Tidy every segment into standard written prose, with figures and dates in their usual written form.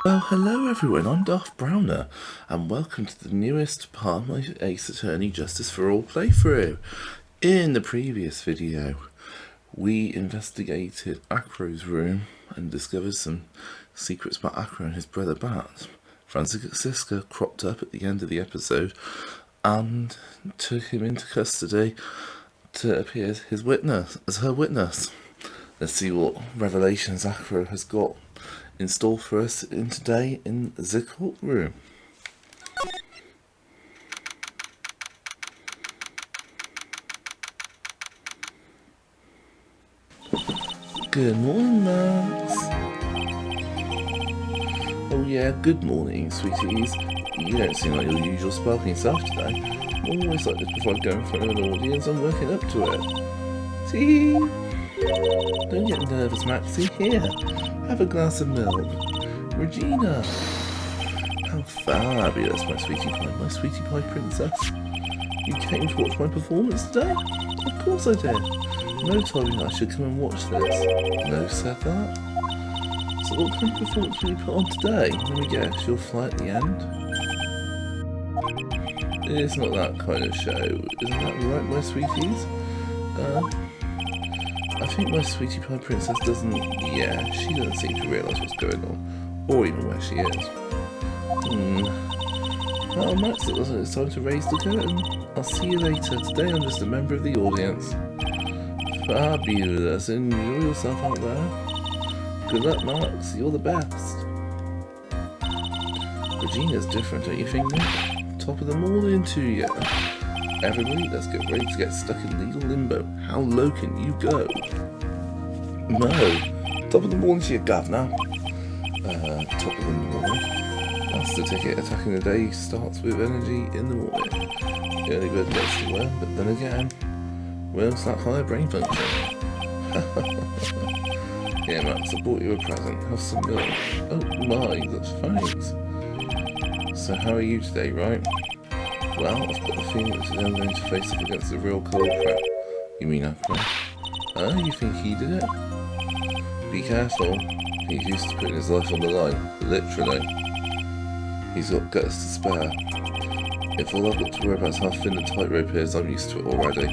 Well, hello everyone, I'm Darth Browner, and welcome to the newest part of my Ace Attorney Justice for All playthrough. In the previous video, we investigated Acro's room and discovered some secrets about Acro and his brother Bat. Francisca cropped up at the end of the episode and took him into custody to appear as her witness. Let's see what revelations Acro has got in store for us today in the courtroom. Good morning, Max. Oh yeah, good morning, sweeties. You don't seem like your usual sparkling self today. Always like this before I go in front of an audience. I'm working up to it. See? Don't get nervous, Maxie. Here, have a glass of milk. Regina! How fabulous, my sweetie pie princess. You came to watch my performance today? Of course I did. Mo told me I should come and watch this. Mo said that? So what kind of performance will you put on today? Let me guess, you'll fly at the end? It's not that kind of show, isn't that right, my sweeties? I think my sweetie pie princess doesn't seem to realise what's going on, or even where she is. Well, Max, it looks like it's time to raise the curtain. I'll see you later. Today I'm just a member of the audience. Fabulous. Enjoy yourself out there. Good luck, Max. You're the best. Regina's different, don't you think, Nick? Top of the morning to you. Everybody, let's get ready to get stuck in legal limbo. How low can you go? Mo, top of the morning to you, governor. Top of the morning. That's the ticket. Attacking the day starts with energy in the morning. The early bird gets to worm, but then again, worms that higher brain function. Yeah, Max, I bought you a present. Have some milk. Oh my, that's thanks. So how are you today, right? Well, I've got the feeling that today I'm going to face up against the real culprit. You mean Acro? Oh, you think he did it? Be careful. He's used to putting his life on the line, literally. He's got guts to spare. If all I've got to worry about is how thin the tightrope is, I'm used to it already.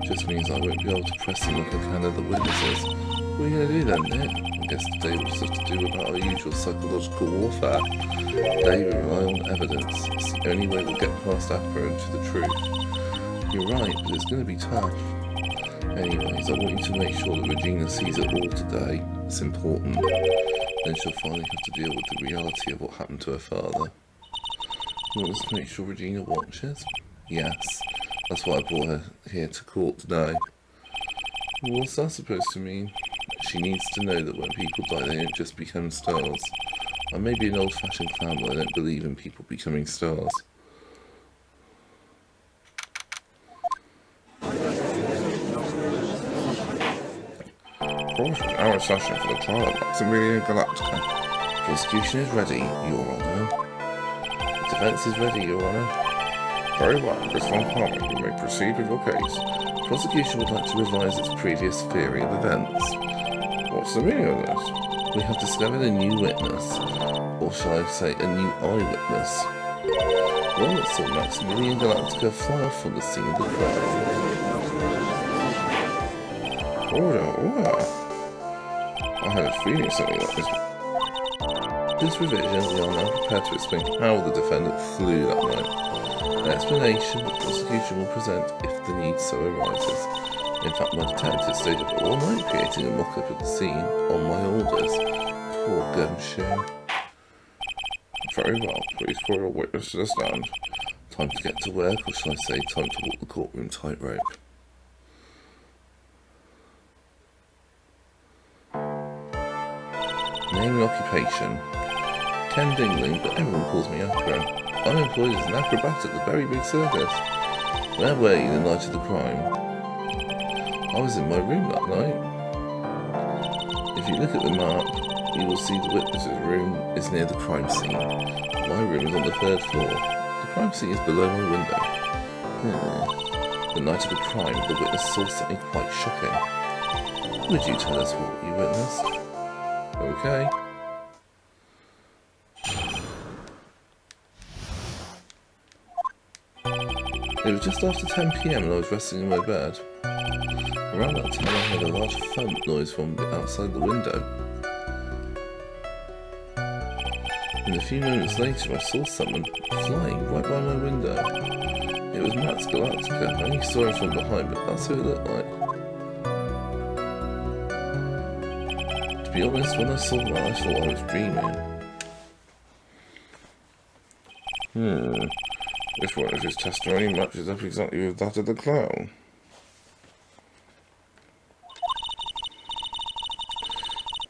Just means I won't be able to press him like I can other witnesses. What are you going to do then, Nick? I guess today will just have to do about our usual psychological warfare. They rely on evidence. It's the only way we'll get past Acro and to the truth. You're right, but it's going to be tough. Anyways, I want you to make sure that Regina sees it all today. It's important. Then she'll finally have to deal with the reality of what happened to her father. You want us to make sure Regina watches? Yes. That's why I brought her here to court today. What's that supposed to mean? She needs to know that when people die, they don't just become stars. I may be an old-fashioned clown, but I don't believe in people becoming stars. Court, our session for the trial of Max Galactica. Prosecution is ready, Your Honour. The defence is ready, Your Honour. Very well, Miss Von Harmon, you may proceed with your case. Prosecution would like to revise its previous theory of events. What's the meaning of this? We have discovered a new witness, or shall I say a new eyewitness. One that saw Maximilian Galactica fly off from the scene of the crime. Order. I had a feeling something like this. This revision, we are now prepared to explain how the defendant flew that night. An explanation the prosecution will present if the need so arises. In fact, my detective stayed up all night creating a mock-up of the scene on my orders. Poor gumshoe. Very well, please call your witness to the stand. Time to get to work, or shall I say, time to walk the courtroom tightrope. Name and occupation. Ken Dingling, but everyone calls me Acro. I'm employed as an acrobat at the very big circus. Where were you the night of the crime? I was in my room that night. If you look at the map, you will see the witness's room is near the crime scene. My room is on the 3rd floor. The crime scene is below my window. The night of the crime, the witness saw something quite shocking. Would you tell us what you witnessed? Okay. It was just after 10 PM and I was resting in my bed. Around that time I heard a large thump noise from outside the window. And a few moments later I saw someone flying right by my window. It was Max Galactica. I only saw him from behind, but that's who it looked like. To be honest, when I saw that I thought I was dreaming. Which one of his testimony matches up exactly with that of the clown?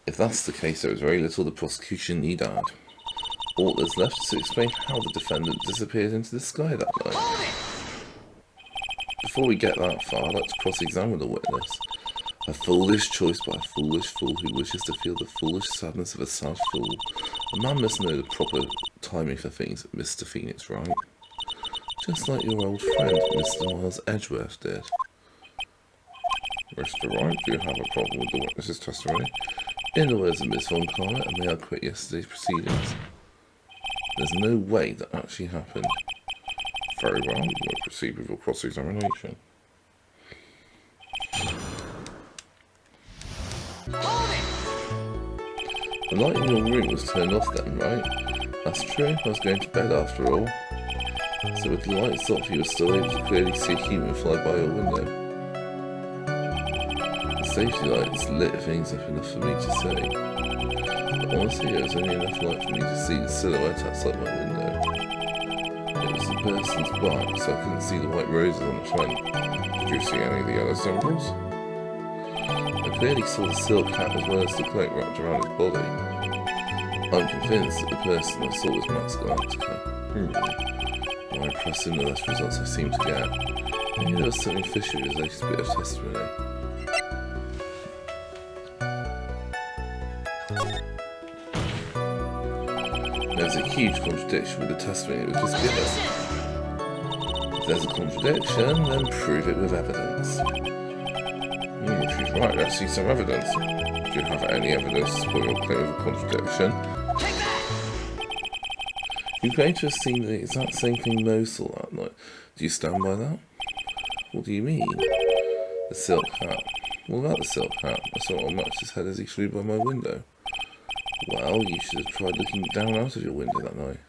If that's the case, there is very little the prosecution need add. All that's left is to explain how the defendant disappeared into the sky that night. Before we get that far, let's cross-examine the witness. A foolish choice by a foolish fool who wishes to feel the foolish sadness of a sad fool. A man must know the proper timing for things, Mr. Phoenix, right? Just like your old friend, Mr. Miles Edgeworth did. Mr. Wright, do you have a problem with the witness's testimony? In the words of Miss Von Carter, and may I quit yesterday's proceedings? There's no way that actually happened. Very well, you will proceed with your cross-examination. The light in your room was turned off then, right? That's true, I was going to bed after all. So with the lights off, you were still able to clearly see a human fly by your window. The safety lights lit things up enough for me to see. But honestly, there was only enough light for me to see the silhouette outside my window. It was the person's back, so I couldn't see the white roses on the front. Did you see any of the other symbols? I clearly saw the silk hat as well as the cloak wrapped around his body. I'm convinced that the person I saw was Max Galactica. The more I pressed in, the less results I seemed to get. Maybe there was something fishy with his latest bit of testimony. There's a huge contradiction with the testimony that was just given. If there's a contradiction, then prove it with evidence. She's right, let's see some evidence. Do you have any evidence to support your claim of a contradiction? You claim to have seen the exact same thing Mo saw that night. Do you stand by that? What do you mean? The silk hat. What about the silk hat? I saw it on Max's head as he flew by my window. Well, you should have tried looking down out of your window that night.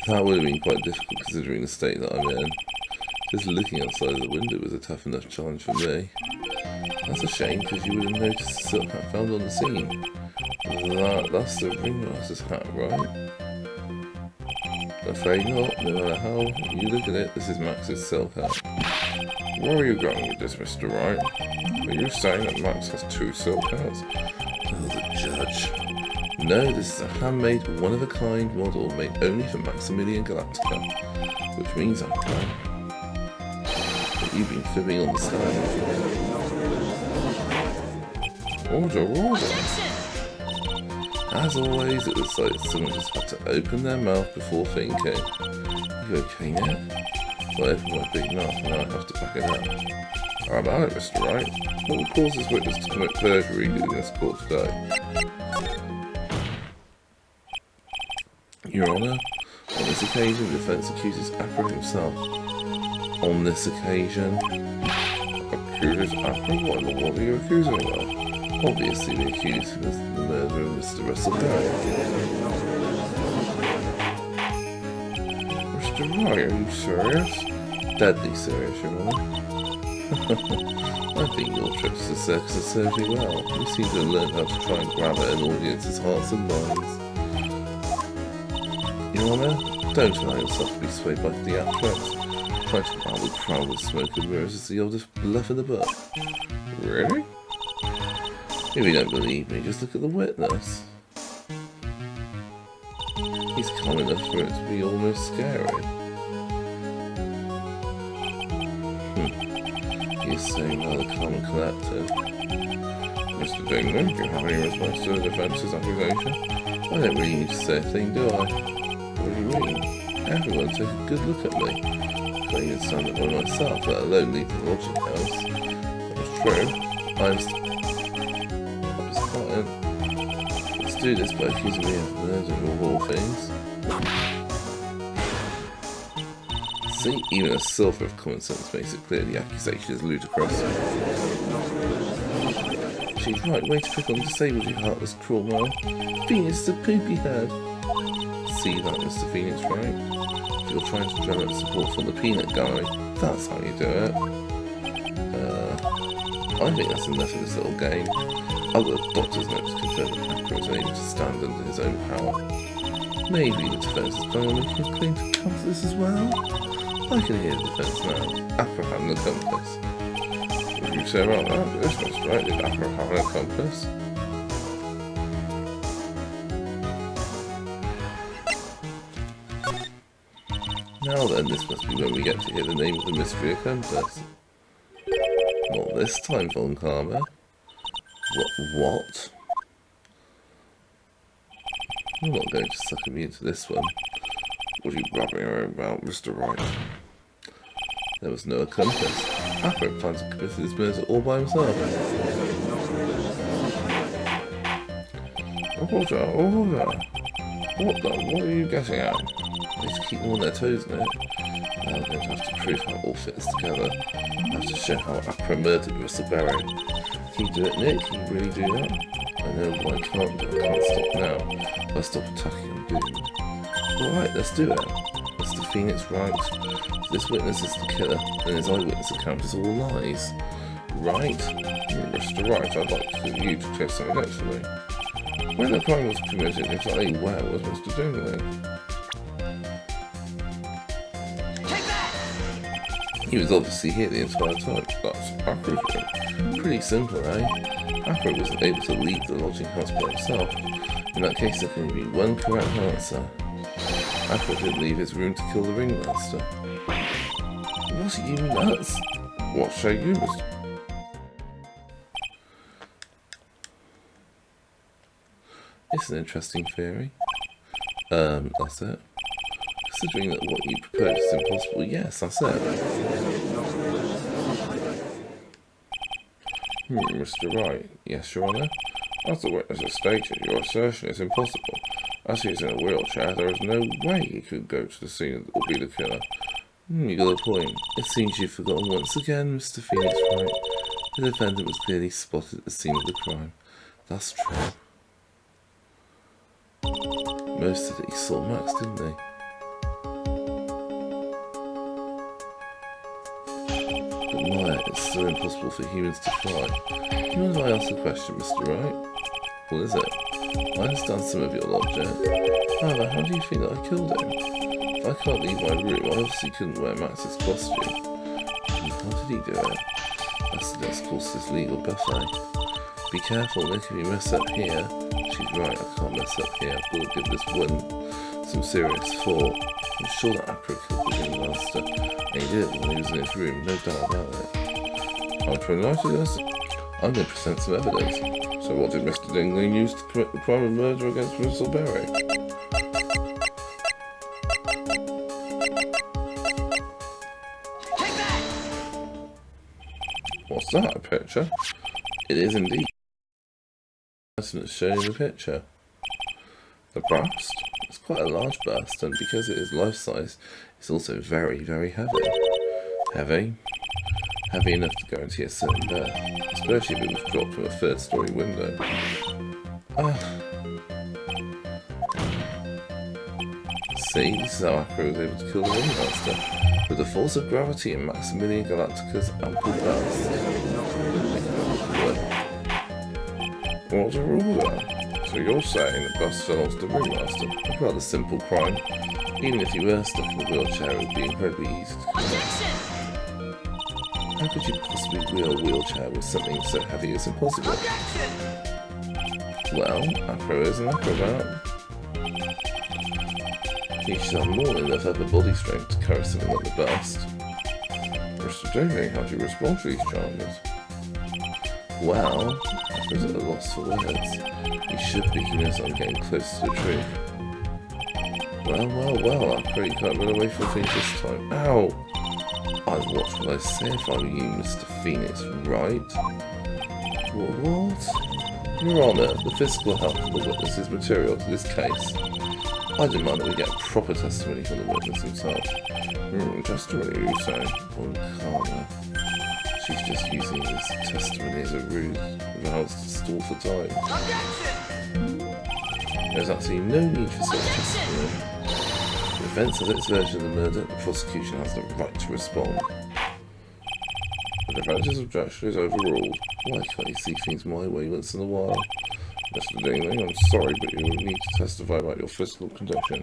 That would have been quite difficult considering the state that I'm in. Just looking outside of the window was a tough enough challenge for me. That's a shame, because you would have noticed the silk hat found on the scene. That's the ringmaster's hat, right? Afraid not, no matter how you look at it, this is Max's silk hat. Where are you going with this, Mr. Wright? Are you saying that Max has two silk hats? Oh, the judge. No, this is a handmade, one-of-a-kind model made only for Maximilian Galactica. Which means I'm right. But you've been fibbing on the stand. Order. As always, it looks like someone just had to open their mouth before thinking. You okay now? Well, I opened my big mouth and now I have to back it up. How about it, Mr. Wright? What would cause this witness to commit perjury in this court today? Your Honour, on this occasion the defence accuses Accra himself. On this occasion? Accuses Accra? What are you accusing him of? Obviously they accuse him of the murder of Mr. Russell Gray. Mr. Wright, are you serious? Deadly serious, Your Honour. I think your trip to the circus has served you well. You seem to have learned how to try and grab at an audience's hearts and minds. Your Honour, don't allow yourself to be swayed by theatrics. Try to wow the crowd with smoke and mirrors is the oldest bluff in the book. Really? If you don't believe me, just look at the witness. He's calm enough for it to be almost scary. He's saying rather calm and collected. Mr. Dingman, do you have any response to the defence's accusation? I don't really need to say a thing, do I? What do you mean? Everyone take a good look at me. I can't even stand up by myself, let alone leave the lodging house. That's true. Let's do this by accusing me of murder of all things. See, even a silver of common sense makes it clear the accusation is ludicrous. She's right, way to pick on disabled, you heartless cruel man. Phoenix is a poopy head. See that, Mr. Phoenix, right? If you're trying to drum up support from the peanut guy, that's how you do it. I think that's enough of this little game. Other doctors notes confirm that Hacker is unable to stand under his own power. Maybe the defense is planning on making a claim to counter this as well? I can hear the defense now. Accra had an accomplice. What do you say about that? This one's right. Did Accra have an accomplice? Now then, this must be when we get to hear the name of the mystery accomplice. Not this time, Von Karma. What? I'm not going to sucker me into this one. What are you blabbering around about, Mr. Wright? There was no accomplice. Accra planned to commit this murder all by himself. Order. What are you getting at? They need to keep them on their toes now. Now I'm going to have to prove how it all fits together. I have to show how Accra murdered Bristleberry. Can you do it, Nick? Can you really do that? I know what I can't do. I can't stop now. I'll stop attacking and boom. Alright, let's do it. Mr. Phoenix, right? If this witness is the killer, then his eyewitness account is all lies. Right? Mr. Wright, I'd like you to test something out for me. When the crime was committed, exactly where was Mr. Dingley? He was obviously here the entire time. That's Accra's room. Pretty simple, eh? Accra wasn't able to leave the lodging house by himself. In that case, there can be one correct answer. Accra didn't leave his room to kill the ringmaster. What are you nuts? What say you, Mr. It's an interesting theory. That's it. Considering that what you propose is impossible, yes, that's it. Mr. Wright, yes, Your Honour. As the witness has stated, your assertion is impossible. As he is in a wheelchair, there is no way he could go to the scene that will be the killer. You got a point. It seems you've forgotten once again, Mr. Phoenix Wright. The defendant was clearly spotted at the scene of the crime. That's true. Most said that he saw Max, didn't they? But why? It's so impossible for humans to fly. Do you mind if I ask a question, Mr. Wright? What is it? I understand some of your logic. However, how do you think that I killed him? If I can't leave my room, I obviously couldn't wear Max's costume. How did he do it? That's the next course of this legal buffet. Be careful, Nick, if you mess up here. She's right, I can't mess up here. I've got to give this one some serious thought. I'm sure that Accra killed the ringmaster, and he did it when he was in his room, no doubt about it. I'm going to present some evidence. So what did Mr. Dingley use to commit the crime of murder against Bristleberry? What's that, a picture? It is indeed. It's shown in the picture. The bust? It's quite a large bust, and because it is life-size, it's also very, very heavy. Heavy? Heavy enough to guarantee a certain death, especially if it was dropped from a third-story window. See, this is how Accra was able to kill the ringmaster, with the force of gravity and Maximilian Galactica's ample bust. Order. So you're saying the bust fell onto the ringmaster? A rather simple crime. Even if you were stuck in a wheelchair, it would be incredibly easy to commit. How could you possibly wheel a wheelchair with something so heavy it's impossible? Well, Accra is an acrobat. He should have more than enough upper body strength to carry something like the bust. Mr. Dingley, how do you respond to these charges? Well, Accra's at a loss for words. He should be convinced I'm getting close to the truth. Well, Accra, you can't run away from things this time. Ow! I'd watch what I say if I were you, Mr. Phoenix, right? What? Your Honour, the physical health of the witness is material to this case. I I demand that we get proper testimony from the witness himself. Testimony, you say? One karma. She's just using this testimony as a ruse, vows to stall for time. There's absolutely no need for such testimony. The defence has its version of the murder, the prosecution has the right to respond. The defence's objection is overruled. Why can't you see things my way once in a while? Mr. Dingley, I'm sorry, but you will need to testify about your physical condition.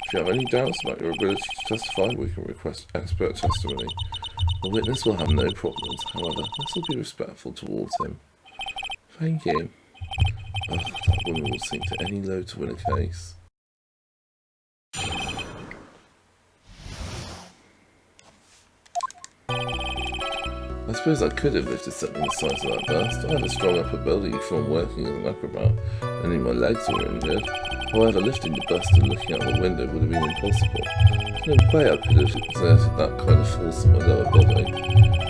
If you have any doubts about your ability to testify, we can request expert testimony. The witness will have no problems, however, let's all be respectful towards him. Thank you. Ugh, that woman will sink to any low to win a case. I suppose I could have lifted something the size of that burst. I have a strong upper body from working as an acrobat. Only my legs were injured. However, lifting the bust and looking out the window would have been impossible. There's no way I could have exerted that kind of force on my lower body.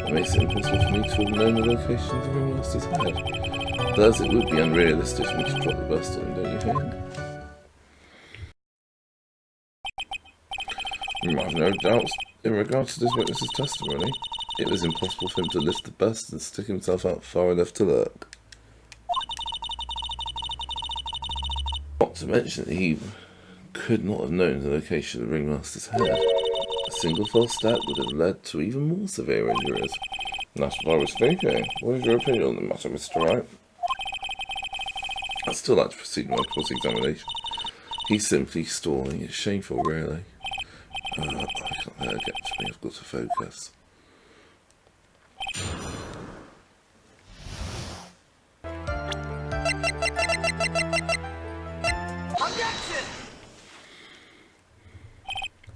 It makes it impossible for me to have known the location of the ringmaster's head. Thus, it would be unrealistic for me to drop the bust on him, don't you think? I have no doubts in regards to this witness's testimony. It was impossible for him to lift the bust and stick himself out far enough to look. Not to mention that he could not have known the location of the ringmaster's head. A single false step would have led to even more severe injuries. And that's what I was thinking. What is your opinion on the matter, Mr. Wright? I'd still like to proceed with my cross-examination. He's simply stalling. It's shameful, really. I can't let her get to me. I've got to focus.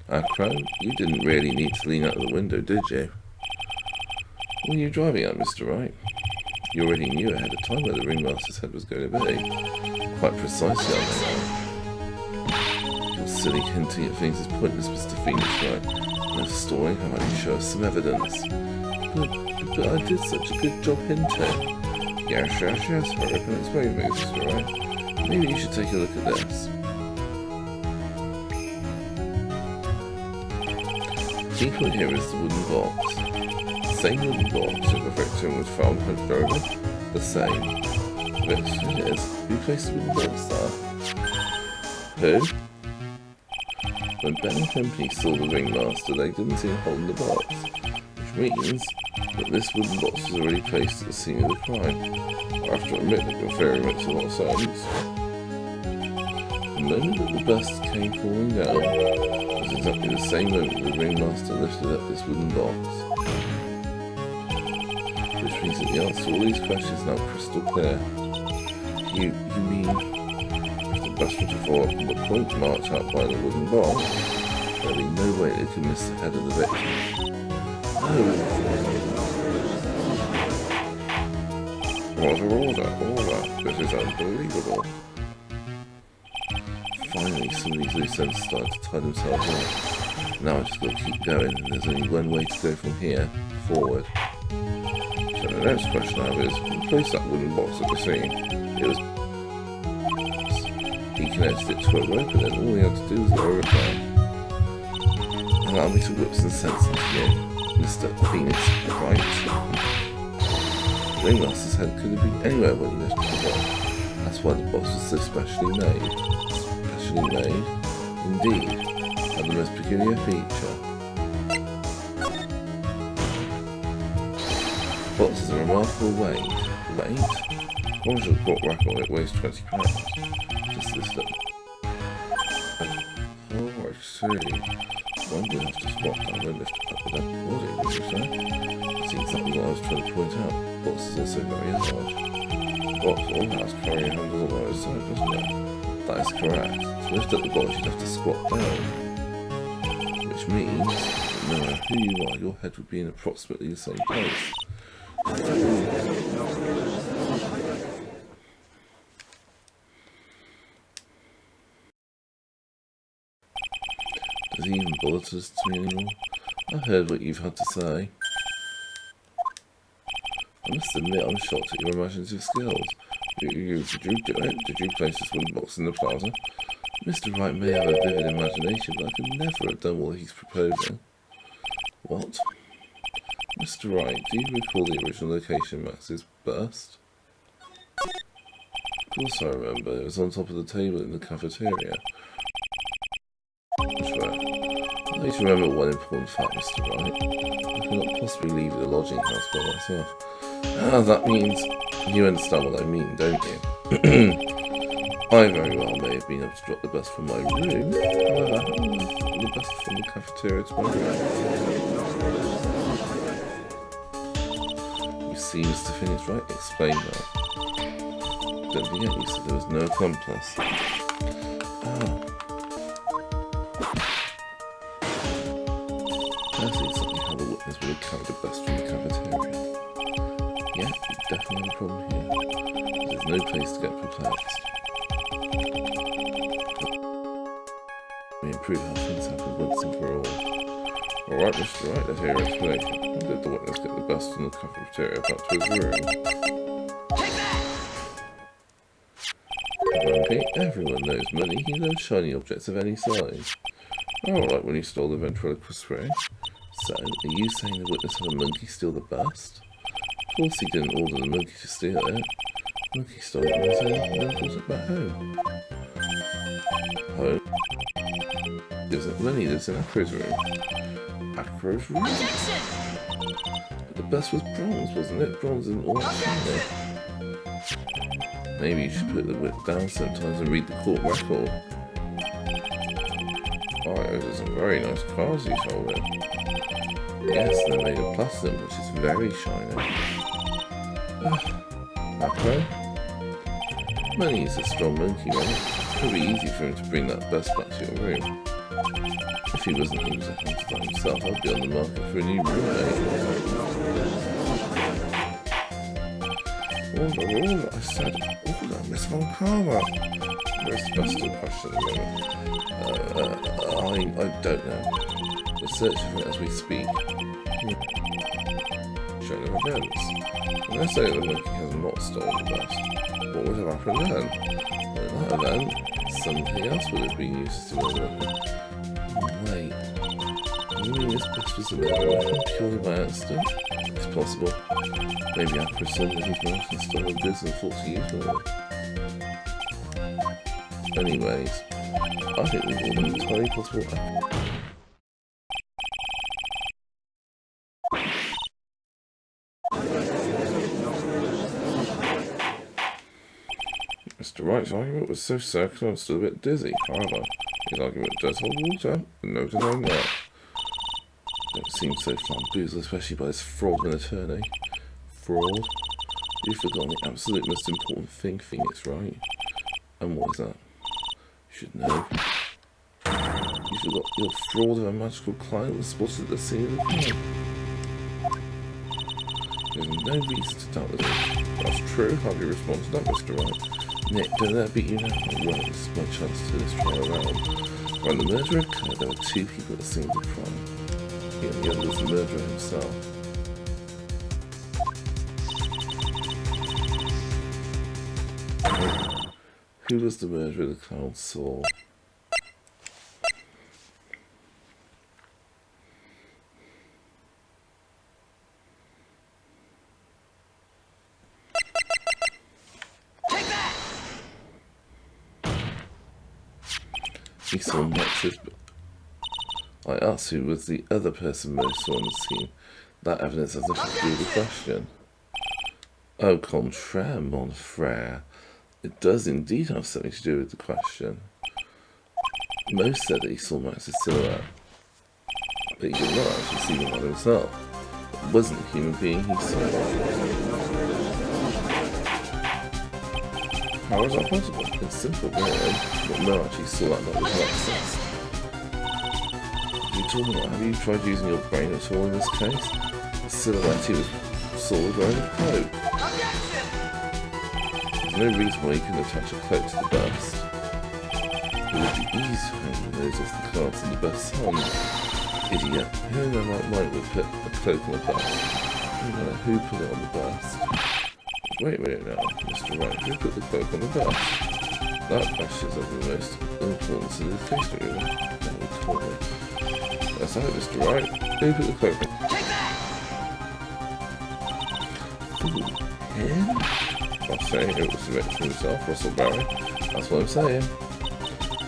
Acro, you didn't really need to lean out of the window, did you? What were you driving at, Mr. Wright? You already knew ahead of time where the ringmaster's head was going to be. Quite precisely, I know. Your silly hinting at things is pointless, Mr. Phoenix Wright. No stalling, how about you show us some evidence? But I did such a good job hinting. Yes, hurry up and explain things, Mr. Wright. Maybe you should take a look at this. The key point here is the wooden box. The same wooden box that the victim was found hunched over. The same. Which it is. Who placed the wooden box there? Who? When Ben and company saw the ringmaster, they didn't see him holding the box. Which means that this wooden box was already placed at the scene of the crime. I have to admit that your theory makes a lot of sense. The moment that the bust came falling down was exactly the same moment that the ringmaster lifted up this wooden box. Which means that the answer to all these questions is now crystal clear. You mean, if the bust were to fall up from the point marked out by the wooden box, there'd be no way they could miss the head of the victim. Order. This is unbelievable. Finally, some of these loose ends started to tie themselves up. Now I just got to keep going, and there's only one way to go from here, forward. So the next question I have is, who placed that wooden box at the scene? It was... He connected it to a rope, and then all he had to do was lower it down. Allow me to whip some sense into you, Mr. Phoenix Wright. The ringmaster's head could have been anywhere when he lifted the box. That's why the box was so specially made. Specially made? Indeed. Had the most peculiar feature. The box has a remarkable weight. Weight? One should have got record, it weighs 20 pounds. Just this little. Oh, I see. One would have to squat down and lift it up with that body, would you say? That's exactly what I was trying to point out. The box is also very large. The box almost carrying handles on either side, doesn't it? That is correct. To lift up the box, you'd have to squat down. Which means that no matter who you are, your head would be in approximately the same place. Does he even bother to listen to me anymore? I've heard what you've had to say. I must admit I'm shocked at your imaginative skills. Did you do it? Did you place this wooden box in the plaza? Mr. Wright may have a vivid imagination, but I could never have done what he's proposing. What? Mr. Wright, do you recall the original location of Max's burst? Of course I remember. It was on top of the table in the cafeteria. I need to remember one important fact, Mr. Wright. I cannot possibly leave the lodging house by myself. Ah, that means... You understand what I mean, don't you? I very well may have been able to drop the bus from my room. However, the bus from the cafeteria to my room. You see, Mr. Phineas Wright explained that. Don't forget, you said there was no accomplice. Ah. I see exactly how the witness would have carried the bus from the cafeteria. Yeah, you definitely have a problem here. There's no place to get perplexed. We improve how things happen once and for all. Alright, Mr. Wright, let's hear your explanation. How did the witness get the bus from the cafeteria back to his room? Grumpy, everyone knows money. He loves shiny objects of any size. Alright, when he stole the ventriloquist ray. So, are you saying the witness had a monkey steal the bust? Of course he didn't order the monkey to steal it. The monkey stole it on his own and then brought it back home. Home? When he lives in Acro's room. Acro's room? But the bust was bronze, wasn't it? Bronze and all shiny. Maybe you should put the whip down sometimes and read the court record. Oh, those are some very nice cars you sold him. Yes, they're made of platinum, which is very shiny. Acro? Money is a strong monkey, right? It would be easy for him to bring that bust back to your room. If he wasn't able to hunt by himself, I'd be on the market for a new roommate. All I said, Miss Von Karma. Where's the bust in question at the moment? I don't know. We're searching for it as we speak. Train of events. When I say the monkey has not stolen the bust, what would have happened then? Well, in that event, something else would have been used to murder weapon. Wait, you mean this bust was a murder weapon purely by accident? It's possible. Maybe Acro saw that his monkey stole the goods and thought to use them. Anyways, I think we've all done entirely possible. Mr. Wright's argument was so circular I'm still a bit dizzy. However, his argument does hold water, no denying that. Don't seem so flamboozled, especially by his fraudulent attorney. Fraud? You've forgotten the absolute most important thing, Phoenix, right? And what is that? You should know. You forgot your fraud of a magical client was spotted at the scene of the crime. There's no reason to doubt this. That's true. How do you respond to that, Mr. Wright? Nick, don't let it beat you now. Well, this is my chance to turn this trial around. When the murder occurred, there were two people at the scene of the crime. He and the other was the murderer himself. Who was the murderer the clown saw? He saw Max's... I asked who was the other person most saw on the scene. That evidence has nothing to do with the question. Au contraire, mon frère. It does indeed have something to do with the question. Most said that he saw Max's silhouette, but he did not actually see the man himself. It wasn't a human being he saw. How is that possible? It's simple, really, but no actually saw that man with Max's. What are you talking about? Have you tried using your brain at all in this case? The silhouette he saw was wearing a cloak. There's no reason why you couldn't attach a cloak to the bust. It would be easy to hang the nose off the cards in the bust's hand. Idiot. Who in their right mind would put a cloak on the bust? No matter who put it on the bust. Wait now, Mr. Wright, who put the cloak on the bust? That question is of the most importance to the case remover. Let's have it, Mr. Wright. Who put the cloak on? Ooh, him? I'm saying it was the victim himself, Russell Barry. That's what I'm saying.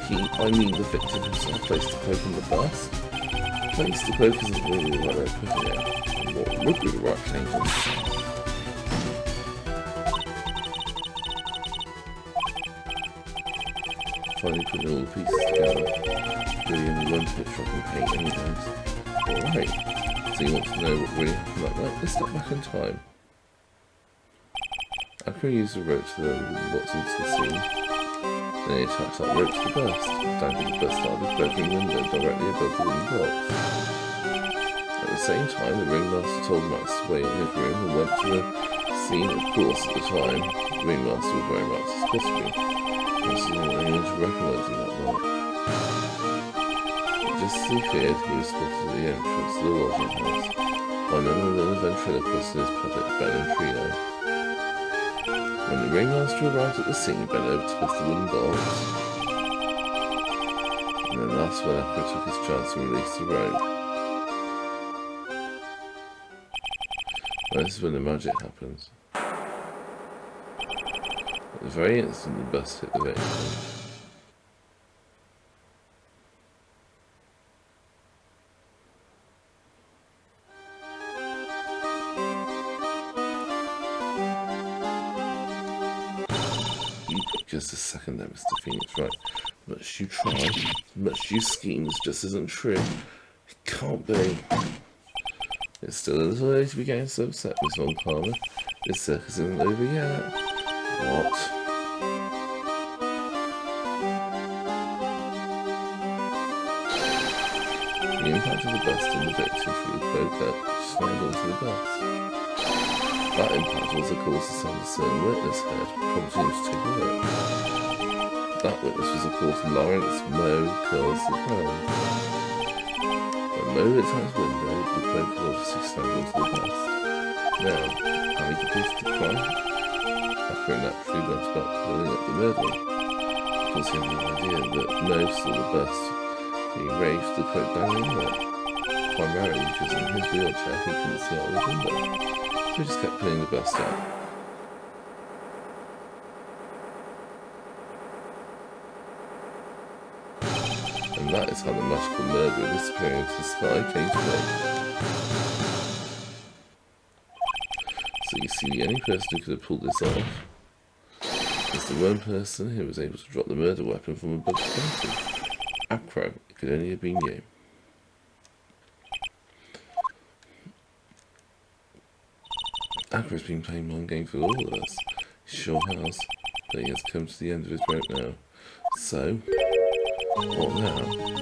I mean the victim himself placed the cloak on the bust. Placed the cloak isn't really the right way of putting it. And what would be the right claim to say? Finally putting all the pieces together. Really only one picture I can paint anyways. Alright, so you want to know what really happened that night? Let's step back in time. Akira used a rope to lower the box into the scene. Then he attached that rope to the burst, dangled the burst out of his bedroom window directly above the wooden box. At the same time, the ringmaster told Max to wait in his room and went to the scene. Of course, at the time, the ringmaster was wearing Max's costume. Max didn't want anyone to recognise him that night. Just as he feared, he was spotted at the entrance to the lodging house by none other than the ventriloquist and his puppet Ben and Trio. When the ringmaster arrived at the scene, he bent over to lift the wooden box, and then that's when Akira took his chance and released the rope. This is when the magic happens. At the very instant the bust hit the victim. Just a second there, Mr. Phoenix, right? Much you try, much you scheme, this just isn't true. It can't be. It's still a little early to be getting so upset, Miss Von Karma. This circus isn't over yet. What? The impact of the bust on the victim through the cloak slammed onto the bust. That impact was the cause the sound a certain witness heard, prompting him to take a look. That witness was of course Lawrence Moe Curls the Crown. When Moe looked out his window, the cloak had obviously slammed onto the bust. Now, having completed the crime, Akira naturally went about pulling up the murderer. Of course he had no idea that Moe saw the bust. He raised the cloak dangling in there, primarily because in his wheelchair he couldn't see out of the window. So he just kept pulling the bust out. And that is how the magical murderer disappearing into the sky came to be. So you see, the only person who could have pulled this off is the one person who was able to drop the murder weapon from above the mountain. Akira, it could only have been you. Akira's been playing mind games with all of us. He sure has. But he has come to the end of his rope now. So, what now?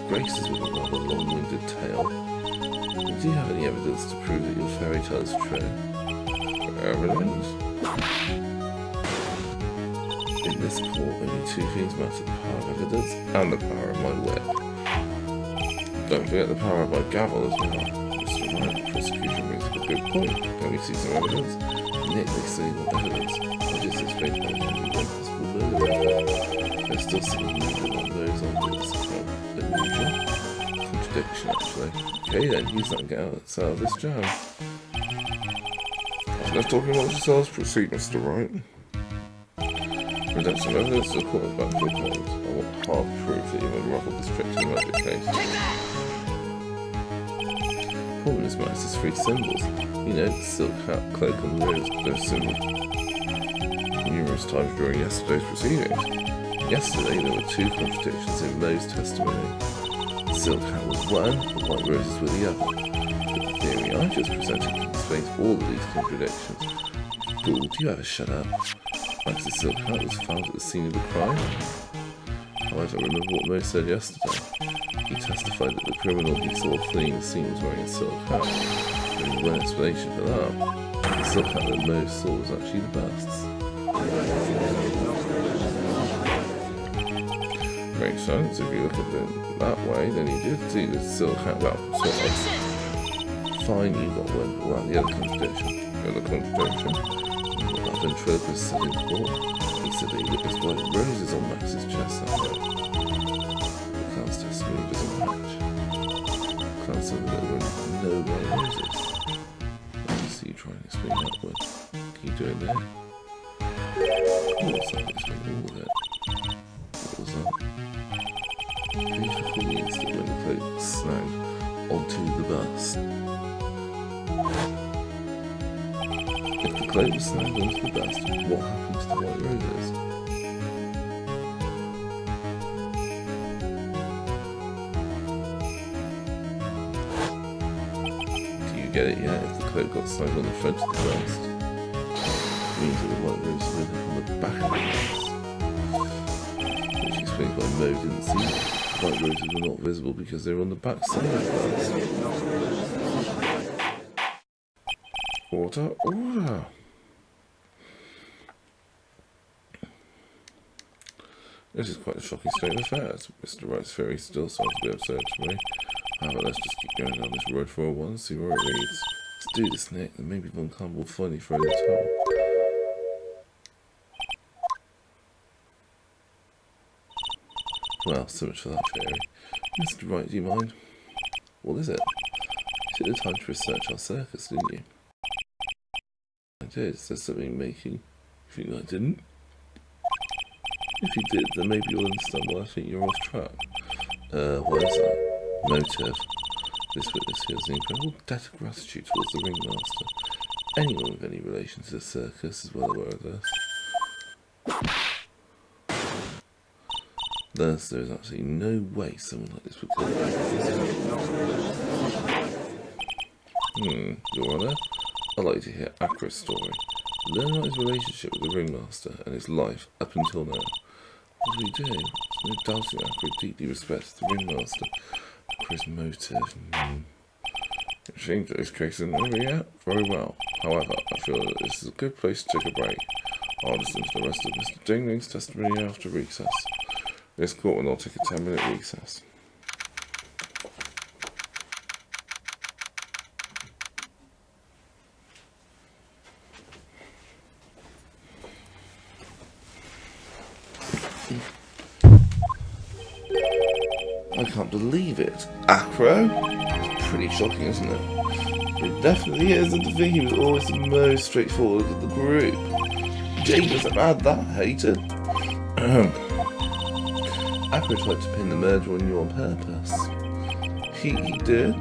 Grace is with a rather long-winded tale. Do you have any evidence to prove that your fairy tale is true? Evidence? In this court, only two things matter: the power of evidence and the power of my whip. Don't forget the power of my gavel as well. Mr. Wright, the prosecution brings up a good point. Can we see some evidence? Nick, they say what evidence? I just explained how one possible murder weapon. There's still something moving on those ideas. Unusual. Contradiction, actually. Okay then, use that and get out of this jam. Enough talking amongst yourselves, proceed, Mr. Wright. Production of evidence to the court is back to your claims. I want hard proof that you've unraveled this tricky magic case. Problem is, Max, is three symbols. You know, the silk hat, cloak, and rose, those symbols numerous times during yesterday's proceedings. Yesterday, there were two contradictions in Moe's testimony. The silk hat was one, the white roses were the other. But the theory I just presented explains all of these contradictions. Fool, do you ever shut up? Max's silk hat was found at the scene of the crime. However, remember what Moe said yesterday. He testified that the criminal he saw fleeing the scene was wearing a silk hat. There was one explanation for that. The silk hat that Moe saw was actually the bust's. Makes sense if you look at it that way, then he did see the silk hat. Well, sort of. Fine, you got one, but well, the other contradiction. That ventriloquist said in court. He silly, look, there's white roses on Max's chest, I know. The clown's testimony doesn't match. The clown said that there were no white roses. I can see you trying to explain upward. Can you do it there? Of course, I can explain all of it. What was that? Please recall the instant when the cloak snagged onto the bus. If the cloak was snagged onto the bus, what happened to the white roses? Do you get it yet? If the cloak got snagged on the front of the bust, it means that the white roses would have on the back of the bust. Which explains why Mo didn't see them. The white roses were not visible because they were on the back side of the bust. Order, order! This is quite a shocking state of affairs. Mr. Wright's theory still sounds a bit absurd to me. However, let's just keep going down this road for a while and see where it leads. Let's do this, Nick, and maybe Von Kahn will finally throw the towel. Well, so much for that theory. Mr. Wright, do you mind? What is it? You took the time to research our circus, didn't you? I did. Is there something making you think I didn't? If you did, then maybe you'll understand why I think you're off track. What is that? Motive. This witness feels an incredible debt of gratitude towards the ringmaster. Anyone with any relation to the circus is well aware of this. Thus, there is absolutely no way someone like this would come back. Your Honour, I'd like to hear Akra's story. Learn about his relationship with the ringmaster and his life up until now. What do we do? There's no doubting Akra deeply respects the ringmaster. Akra's motive. It seems that this case isn't over yet. Very well. However, I feel that this is a good place to take a break. I'll listen to the rest of Mr. Dingling's testimony after recess. This court will now take a 10-minute recess. I can't believe it. Acro? It's pretty shocking, isn't it? It definitely is, and to think he was always the most straightforward of the group. Jay doesn't add that, hater. Acro tried to pin the murder on you on purpose. He did.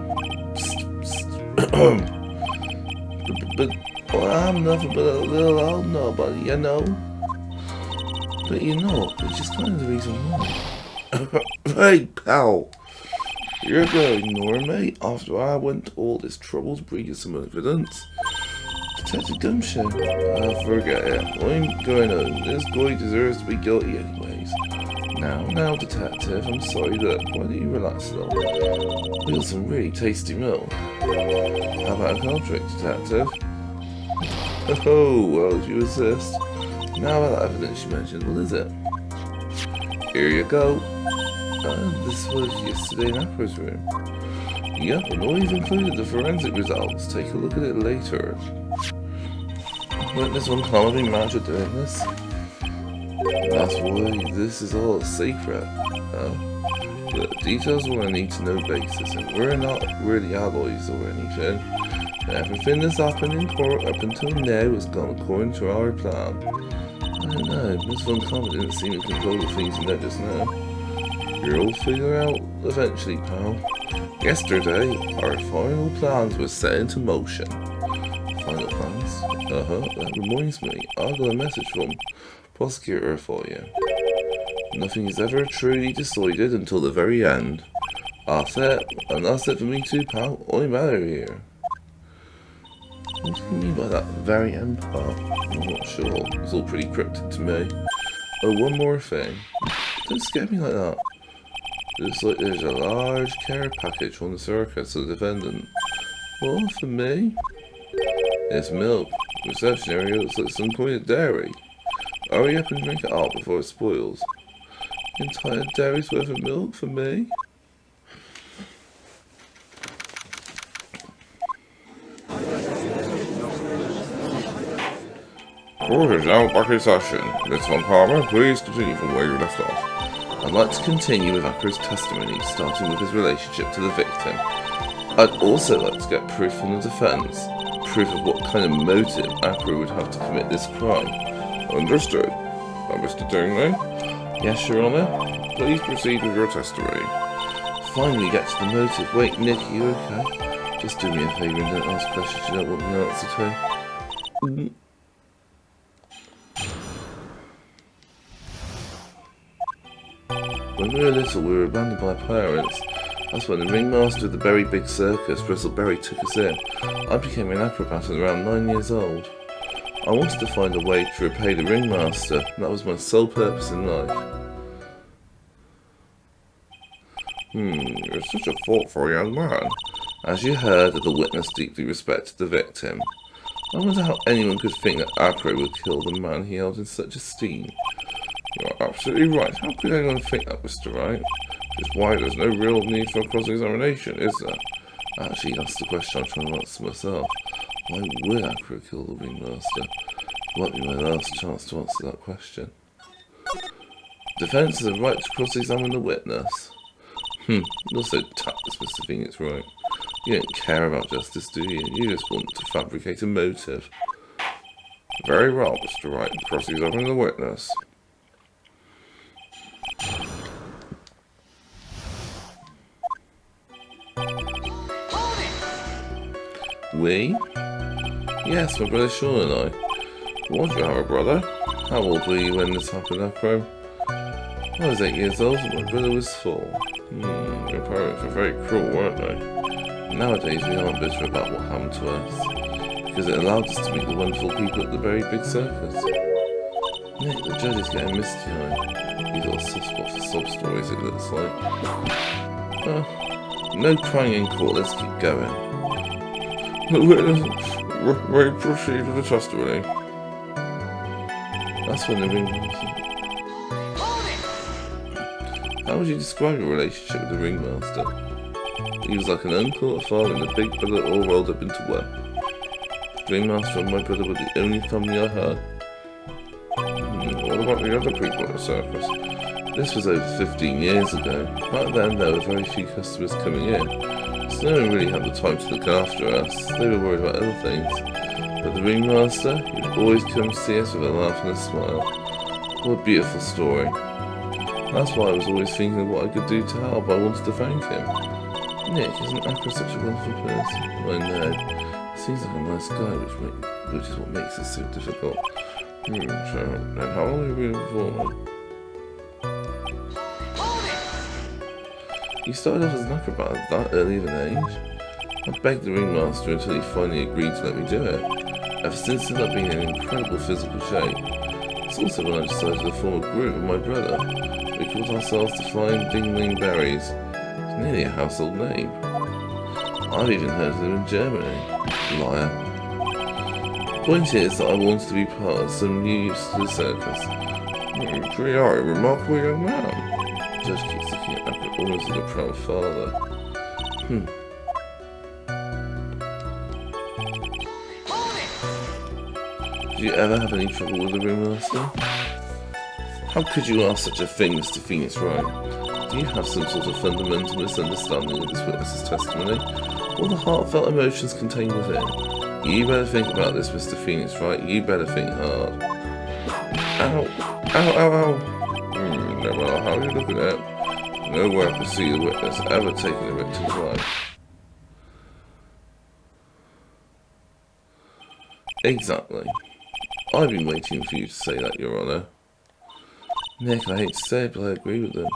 but I'm nothing but a little old nobody, you know. But you're not, which is kind of the reason why. Hey, pal, you're going to ignore me after I went to all this trouble to bring you some evidence? Detective Gumshoe, forget it. I'm going home. This boy deserves to be guilty anyways. Now, detective, I'm sorry, look, why don't you relax a little? We got some really tasty milk. How about a cold drink, detective? Oh, well, if you insist. Now about that evidence you mentioned, what is it? Here you go. This was yesterday in Akra's room. Yep, and all you've included the forensic results. Take a look at it later. Witness Von Kahn will be mad at doing this. That's why this is all a secret. The details are on a need-to-know basis, and we're not really alloys or anything. Everything that's happened in court up until now has gone according to our plan. I don't know, Miss Von Kahn didn't seem to control the things you know just now. You'll figure out eventually, pal. Yesterday, our final plans were set into motion. Final plans? That reminds me, I got a message from prosecutor for you. Nothing is ever truly decided until the very end. That's it, and that's it for me too, pal. I'm out of here. What do you mean by that very end part? I'm not sure. It's all pretty cryptic to me. Oh, one more thing. Don't scare me like that. Looks like there's a large care package from the circus to the defendant. Well, for me? It's milk. The reception area looks like some kind of dairy. Hurry up and drink it all before it spoils. Entire dairy's worth of milk for me? Court is now back in session. Miss Von Palmer, please continue from where you left off. I'd like to continue with Akru's testimony, starting with his relationship to the victim. I'd also like to get proof from the defense. Proof of what kind of motive Akru would have to commit this crime. Understood. Mr. Dingley? Yes, Your Honour? Please proceed with your testimony. Finally get to the motive. Wait, Nick, are you okay? Just do me a favour and don't ask questions you don't want the answer to. When we were little, we were abandoned by parents. That's when the ringmaster of the Very Big Circus, Russell Berry, took us in. I became an acrobat at around 9 years old. I wanted to find a way to repay the ringmaster, and that was my sole purpose in life. You're such a thoughtful young man. As you heard, the witness deeply respected the victim. I wonder how anyone could think that Akru would kill the man he held in such esteem. You're absolutely right. How could anyone think that, Mr. Wright? Which is why there's no real need for cross-examination, is there? Actually, that's the question I'm trying to answer myself. Why would Akru kill the ringmaster? It might be my last chance to answer that question. Defence has a right to cross-examine the witness. You're so tactless, Mr. Phoenix Wright. You don't care about justice, do you? You just want to fabricate a motive. Very well, Mr. Wright. Cross-examine the witness. We? Yes, my brother Sean and I. What do you have a brother? How old were you when this happened, Akru? I was 8 years old and my brother was 4. Your parents were very cruel, weren't they? Nowadays we aren't bitter about what happened to us, because it allowed us to meet the wonderful people at the Very Big Circus. Nick, the judge is getting misty-eyed. He's got a soft spot for sob stories, it looks like. No crying in court, let's keep going. The witness may proceed with the testimony. That's when the ringmaster... How would you describe your relationship with the ringmaster? He was like an uncle, a father, and a big brother all rolled up into one. The ringmaster and my brother were the only family I had. What about the other people at the circus? This was over 15 years ago. Back then there were very few customers coming in, so no one really had the time to look after us. They were worried about other things. But the ringmaster, he would always come see us with a laugh and a smile. What a beautiful story. That's why I was always thinking of what I could do to help. I wanted to thank him. Nick, isn't Akru such a wonderful person? I know. Seems like a nice guy, which is what makes it so difficult. So, then how long have you been before? You started off as an acrobat at that early of an age? I begged the ringmaster until he finally agreed to let me do it. Ever since then I've been in incredible physical shape. It's also when I decided to form a group with my brother. We called ourselves the Flying Dingling Berries. It's nearly a household name. I've even heard of them in Germany. Liar. The point is that I wanted to be part of some new use to the circus. You truly are a remarkable young man. The judge keeps looking at Akru almost as a proud father. Did you ever have any trouble with the ringmaster? How could you ask such a thing, Mr. Phoenix Wright? Do you have some sort of fundamental misunderstanding of this witness's testimony, or the heartfelt emotions contained within? You better think about this, Mr. Phoenix Wright. You better think hard. Ow! Ow, ow, ow! No matter how you look at it, no way I could see the witness ever taking a victim's life. Exactly. I've been waiting for you to say that, Your Honour. Nick, I hate to say it, but I agree with them.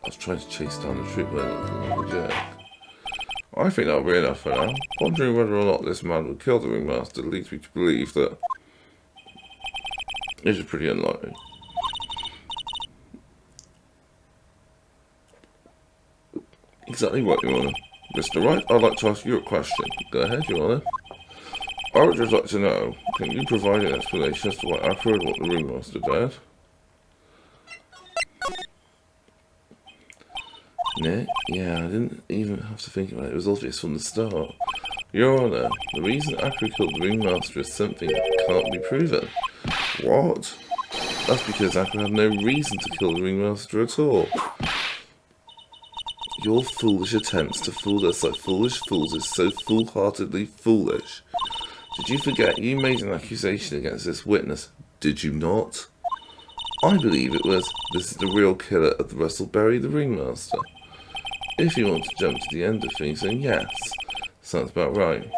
I was trying to chase down the truth by looking like a jerk. I think that'll be enough for now. Wondering whether or not this man would kill the ringmaster leads me to believe that this is pretty unlikely. Exactly right, Your Honour. Mr. Wright, I'd like to ask you a question. Go ahead, Your Honour. I would just like to know, can you provide an explanation as to why Akru and what the ringmaster did? Nick? Yeah, I didn't even have to think about it. It was obvious from the start. Your Honour, the reason Akru killed the ringmaster is something that can't be proven. What? That's because Aqua had no reason to kill the ringmaster at all. Your foolish attempts to fool us like foolish fools is so foolhardily foolish. Did you forget you made an accusation against this witness, did you not? I believe it was, this is the real killer of the Rustleberry, the ringmaster. If you want to jump to the end of things, then yes. Sounds about right.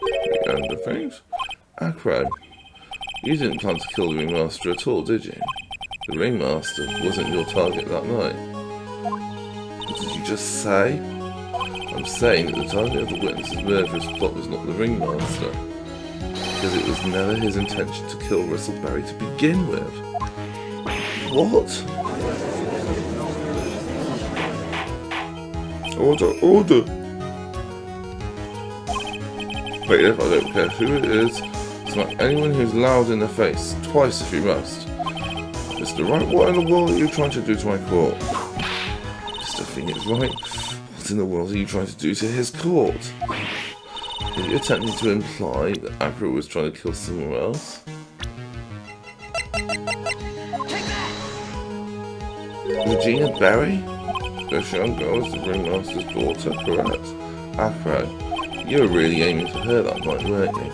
The end of things? Acro, you didn't plan to kill the ringmaster at all, did you? The ringmaster wasn't your target that night. What did you just say? I'm saying that the target of the witness's murderous plot was not the ringmaster. Because it was never his intention to kill Rustleberry to begin with. What? Order! Wait, if I don't care who it is, smack anyone who's loud in the face, twice if you must. Mr. Wright, what in the world are you trying to do to my court? Mr. Phoenix Wright, what in the world are you trying to do to his court? Are you attempting to imply that Acro was trying to kill someone else? Regina Berry? This young girl is the ringmaster's daughter, correct? Acro, you were really aiming for her that night, weren't you?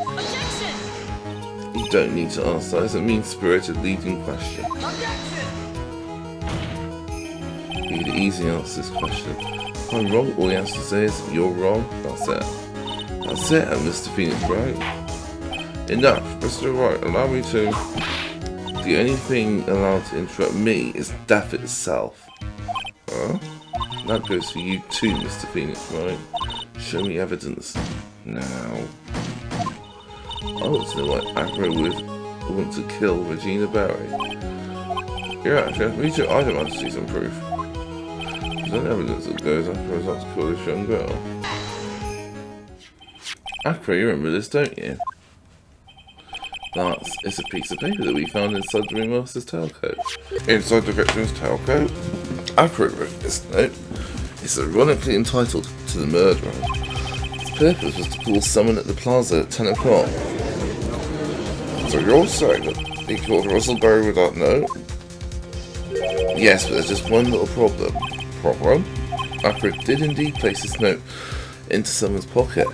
Objection! You don't need to ask that, it's a mean-spirited leading question. Objection! You could easily answer this question. If I'm wrong, all he has to say is, you're wrong, that's it. That's it, and Mr. Phoenix Wright. Enough, Mr. Wright, allow me to... The only thing allowed to interrupt me is death itself. Huh? That goes for you too, Mr. Phoenix Wright. Show me evidence. Now. I want to know why Acro would want to kill Regina Berry. Yeah, actually, me too. I don't want to see some proof. There's no evidence that goes Acro was out to kill this young girl. Acro, you remember this, don't you? It's a piece of paper that we found inside the ringmaster's tailcoat. Inside the victim's tailcoat? Acro wrote this note. It's ironically entitled, To the Murderer. Its purpose was to call someone at the plaza at 10 o'clock. So you're saying that he called Rustleberry with that note? Yes, but there's just one little problem. Problem? Acro did indeed place this note into someone's pocket.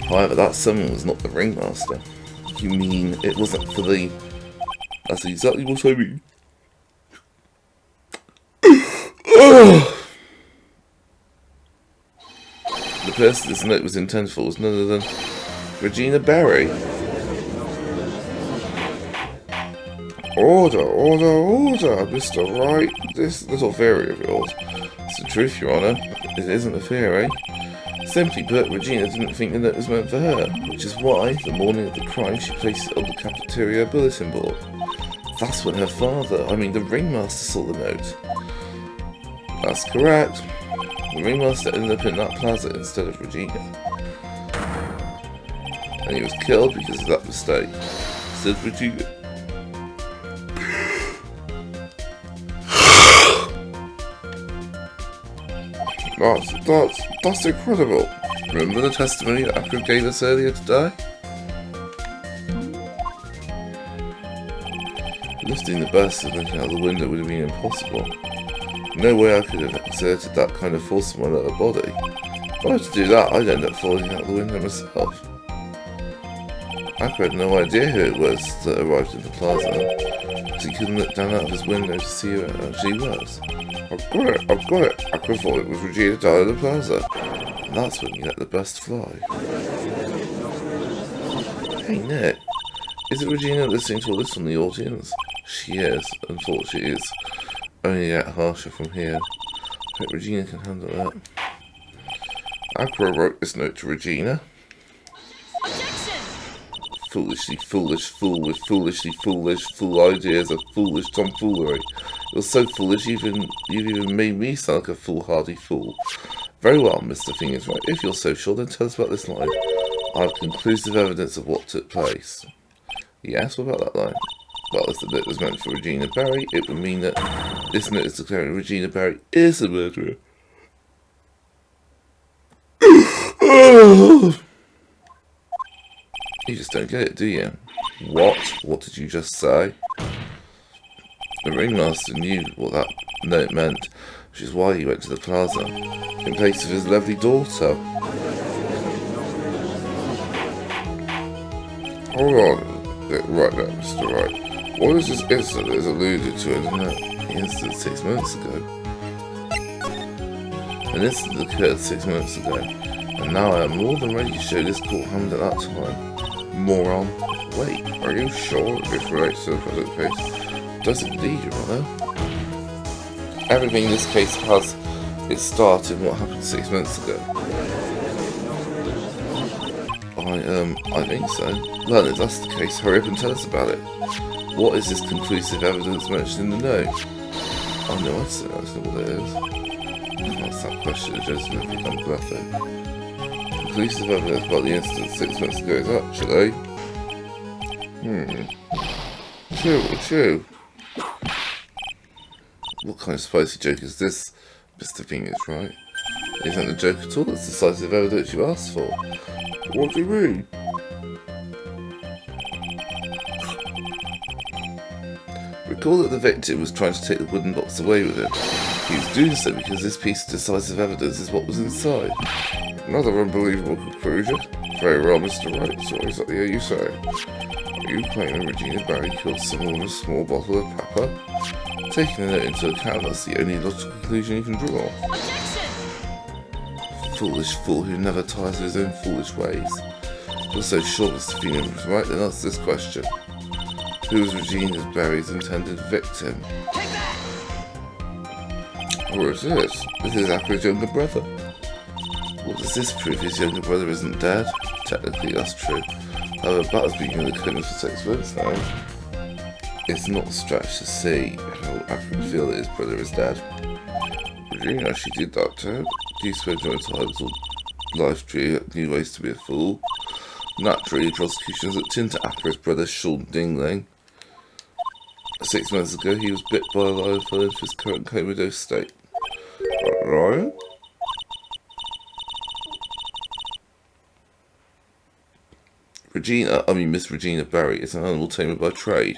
However, that someone was not the ringmaster. You mean it wasn't for the... That's exactly what I mean. The person this note was intended for was none other than Regina Berry. Order, Mr. Wright. This little theory of yours. It's the truth, Your Honour. It isn't a theory. Simply put, Regina didn't think the note was meant for her, which is why, the morning of the crime, she placed it on the cafeteria bulletin board. That's when her father, the ringmaster, saw the note. That's correct. The ringmaster ended up in that plaza instead of Regina. And he was killed because of that mistake. Said Regina. That's incredible. Remember the testimony that Acro gave us earlier today? Lifting the bastard out of the window would have been impossible. No way I could have exerted that kind of force on my little body. If I had to do that, I'd end up falling out the window myself. Acro had no idea who it was that arrived in the plaza, because he couldn't look down out of his window to see who it actually was. I've got it. Acro thought it was Regina down in the plaza. And that's when you let the best fly. Hey Nick, is it Regina listening to all this from the audience? She is, unfortunately it's only get harsher from here. I hope Regina can handle that. Acro wrote this note to Regina. Foolishly foolish fool with foolishly foolish fool ideas of foolish tomfoolery. You're so foolish you've even made me sound like a foolhardy fool. Very well, Mr. Phoenix Wright. If you're so sure, then tell us about this line. I have conclusive evidence of what took place. Yes, what about that line? Well, if the note was meant for Regina Berry, it would mean that this note is declaring Regina Berry is the murderer. You just don't get it, do you? What? What did you just say? The ringmaster knew what that note meant, which is why he went to the plaza, in place of his lovely daughter. Hold on, right now, Mr. Wright. What is this incident that is alluded to in the note? The incident 6 months ago. An incident occurred 6 months ago, and now I am more than ready to show this court happened at that time. Moron. Wait, are you sure this relates to the present case? Does it indeed, Your Honour? Everything in this case has its start in what happened 6 months ago. I think so. Well, if that's the case, hurry up and tell us about it. What is this conclusive evidence mentioned in the note? Oh no, I'd say that's not what it is. That's that question that just never become graphic. Conclusive evidence about the incident 6 months ago is actually... True. What kind of spicy joke is this, Mr. Fingers, right? It isn't a joke at all, it's decisive evidence you asked for. What do you mean? Recall that the victim was trying to take the wooden box away with him. He was doing so because this piece of decisive evidence is what was inside. Another unbelievable conclusion. Very well, Mr. Wright, so what exactly are you saying? Are you claiming Regina Barry killed someone with a small bottle of pepper? Taking the note into account, that's the only logical conclusion you can draw. Foolish fool who never tires of his own foolish ways. If you're so sure Mr. Phoenix was right, then answer this question. Who was Regina Barry's intended victim? Or is this? This is Aqua's younger brother. What does this prove? His younger brother isn't dead? Technically, that's true. However, Bat has been in the clinic for 6 months now. It's not a stretch to see how Aqua would feel that his brother is dead. Regina, she did that too. Do you spend your entire little life trying up new ways to be a fool? Naturally, the prosecution has looked into Aqua's brother, Sean Dingling. 6 months ago, he was bit by a lion and fell into his current comatose state. Right? Miss Regina Barry is an animal tamer by trade.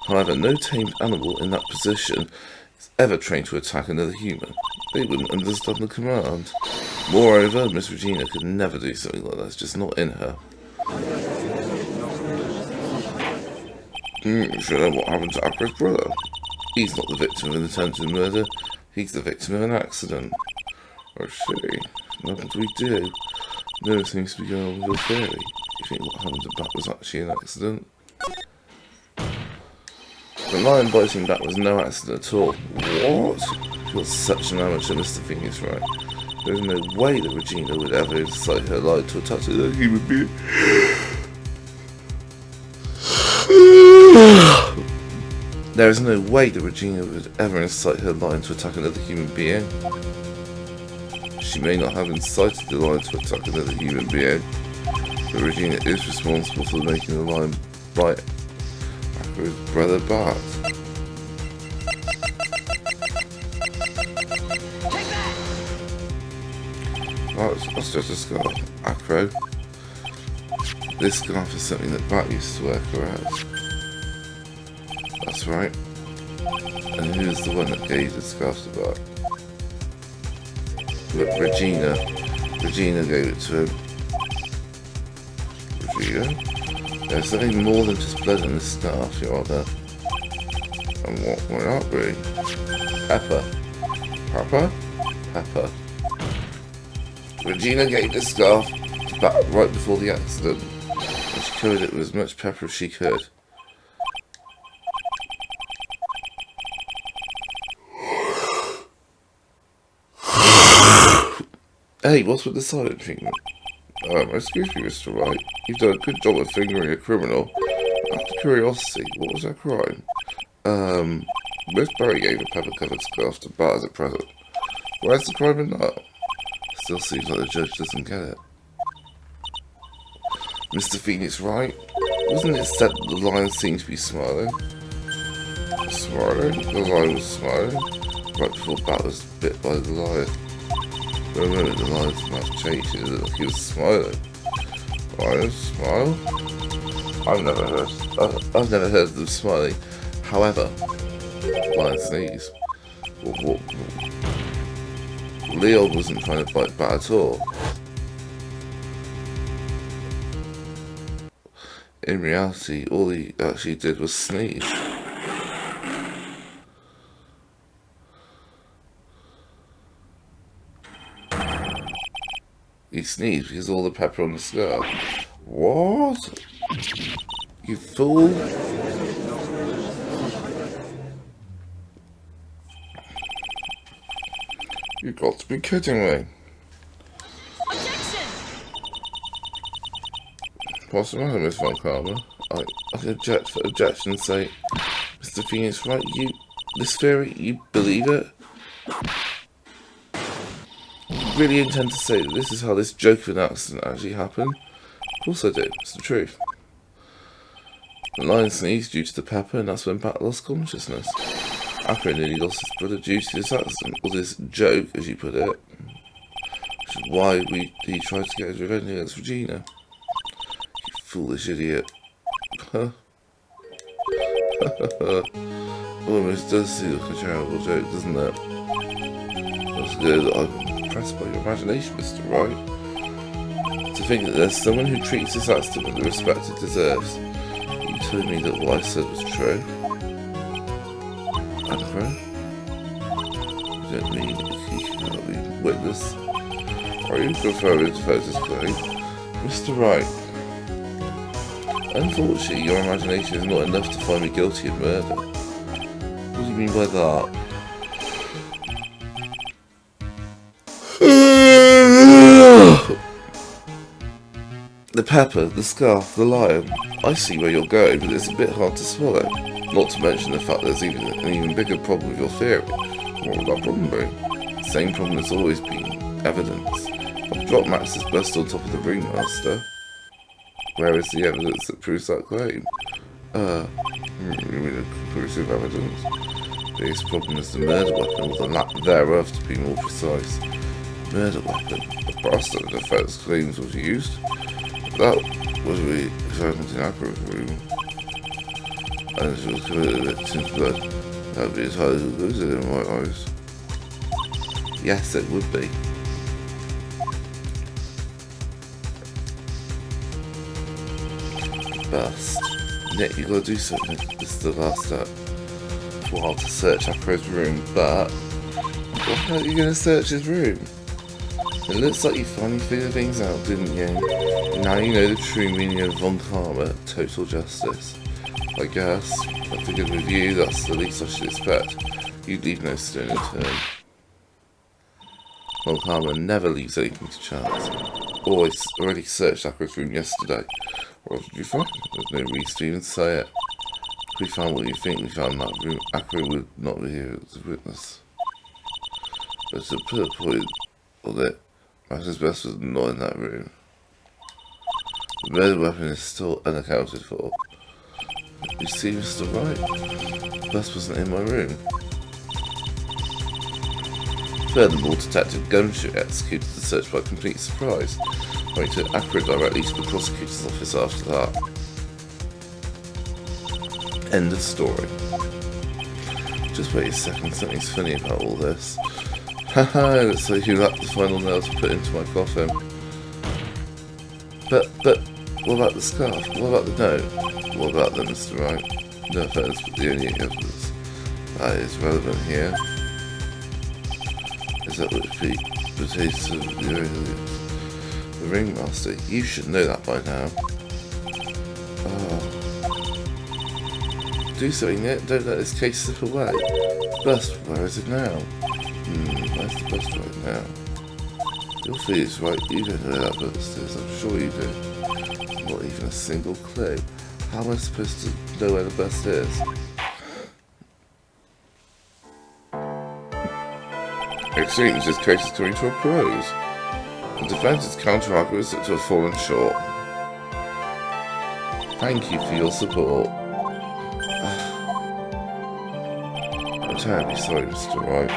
However, no tamed animal in that position is ever trained to attack another human. They wouldn't understand the command. Moreover, Miss Regina could never do something like that. It's just not in her. So then what happened to Aqua's brother? He's not the victim of an attempted murder. He's the victim of an accident. I see. What do we do? No one seems to be going on with your theory. You think what happened to Bat was actually an accident? The lion biting Bat was no accident at all. What? You're such an amateur, Mr. Fingers, right? There's no way that Regina would ever incite her lion to attack a human being. There is no way that Regina would ever incite her lion to attack another human being. She may not have incited the lion to attack another human being, but Regina is responsible for making the lion bite Aqua's brother Bart. That's just a scarf. Acro. This scarf is something that Bat used to wear, correct? That's right. And who is the one that gave the scarf to Bat? Look, Regina. Regina gave it to him. Regina? There's something more than just blood on this scarf, Your Honour. And what might that be? Pepper. Pepper? Pepper. Regina gave the scarf to Bat right before the accident, and she covered it with as much pepper as she could. Hey, what's with the silent treatment? Excuse me, Mr. Wright. You've done a good job of fingering a criminal. Out of curiosity, what was that crime? Miss Barry gave a pepper-covered scarf to Bat as a present. Where's the crime in that? Still seems like the judge doesn't get it. Mr. Phoenix, right? Wasn't it said that the lion seemed to be smiling? Smiling? The lion was smiling? Right before Bat was bit by the lion. For a moment, the lion's mouth changed and it looked like he was smiling. Lion smile? I've never heard of them smiling. However, Lion sneeze. Leon wasn't trying to bite back at all. In reality, all he actually did was sneeze. He sneezed because all the pepper on the scarf. What? You fool! You've got to be kidding me. What's the matter, Miss Von Karma? I object for objection's sake. Mr. Phoenix, right? This theory, you believe it? You really intend to say that this is how this joke of an accident actually happened? Of course I do. It's the truth. The lion sneezed due to the pepper, and that's when Bat lost consciousness. Akira nearly lost his brother due to this accident, or this joke, as you put it. Which is why he tried to get his revenge against Regina. You foolish idiot. Huh? Almost does seem like a terrible joke, doesn't it? That's good. I'm impressed by your imagination, Mr. Wright. To think that there's someone who treats this accident with the respect it deserves. You told me that what I said was true. Akira? You don't mean he cannot be witness. Are you referring to Fotis' claim? Mr. Wright. Unfortunately, your imagination is not enough to find me guilty of murder. What do you mean by that? The pepper, the scarf, the lion. I see where you're going, but it's a bit hard to swallow. Not to mention the fact there's an even bigger problem with your theory. What would that problem be? The same problem has always been evidence. I've dropped Max's bust on top of the ringmaster. Where is the evidence that proves that claim? You mean conclusive evidence? The biggest problem is the murder weapon, or the lack thereof to be more precise. Murder weapon? The bastard of the defense claims was used? That was really exciting in Akira's room. And she was committed the victim's blood. That would be entirely conclusive in my eyes. Yes, it would be. Bust. Nick, you gotta do something. This is the last step. While to search Akira's room, but why aren't you gonna search his room? It looks like you finally figured things out, didn't you? Now you know the true meaning of Von Karma, total justice. I guess, I figured with you, that's the least I should expect. You'd leave no stone unturned. Von Karma never leaves anything to chance. Always already searched Akira's room yesterday. What did you find? There's no reason to even say it. If we found what you think we found in that room, Akira would not be here as a witness. But to put a point on it, Max's best was not in that room. The murder weapon is still unaccounted for. You see, Mr. Wright, the best wasn't in my room. Furthermore, Detective Gumshoe executed the search by complete surprise, going to Akira directly to the prosecutor's office after that. End of story. Just wait a second, something's funny about all this. Haha, looks like you lacked the final nail to put into my coffin. But, what about the scarf? What about the note? What about them, Mr. Wright? No offense, but the only evidence that is relevant here is that which pertains to the ringmaster. You should know that by now. Do something, Nick. Don't let this case slip away. Bust, where is it now? Where's the bust right now? Your feelings right, you don't know where that bust is, I'm sure you do. Not even a single clue. How am I supposed to know where the bust is? It seems this case is coming to a close. The defense's counter-arguments seem to have fallen short. Thank you for your support. I'm terribly sorry, Mr. Wright.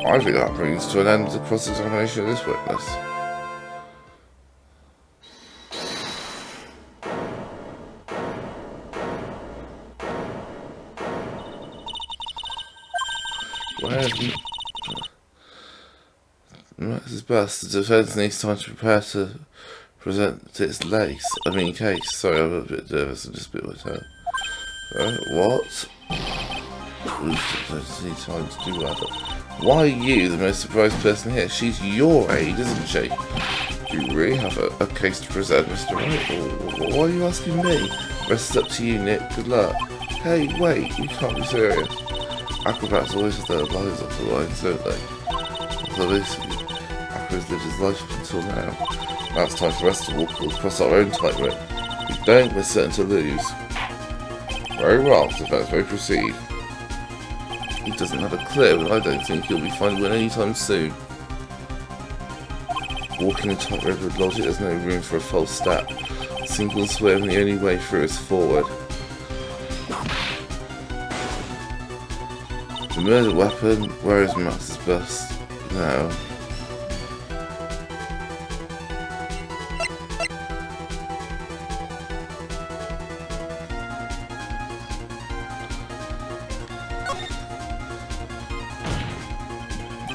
I think that brings to an end the cross-examination of this witness. Where's Max's bust? The defense needs time to prepare to present its case. Sorry, I'm a bit nervous. I'm just a bit worked out. Right, what? We just need time to do that. Why are you the most surprised person here? She's your aide, isn't she? Do you really have a case to present, Mr. Wright? Why are you asking me? Rest is up to you, Nick. Good luck. Hey, wait, you can't be serious. Acrobats always have their lives off the line, don't they? So basically, Acro's lived his life up until now. Now it's time for us to walk across our own tightrope. If we don't, we're certain to lose. Very well, so that's may proceed. He doesn't have a clue, and I don't think he'll be finding one anytime soon. Walking a tightrope with logic, there's no room for a false step. Single swim, the only way through is forward. The murder weapon, where is Max's bust? Now.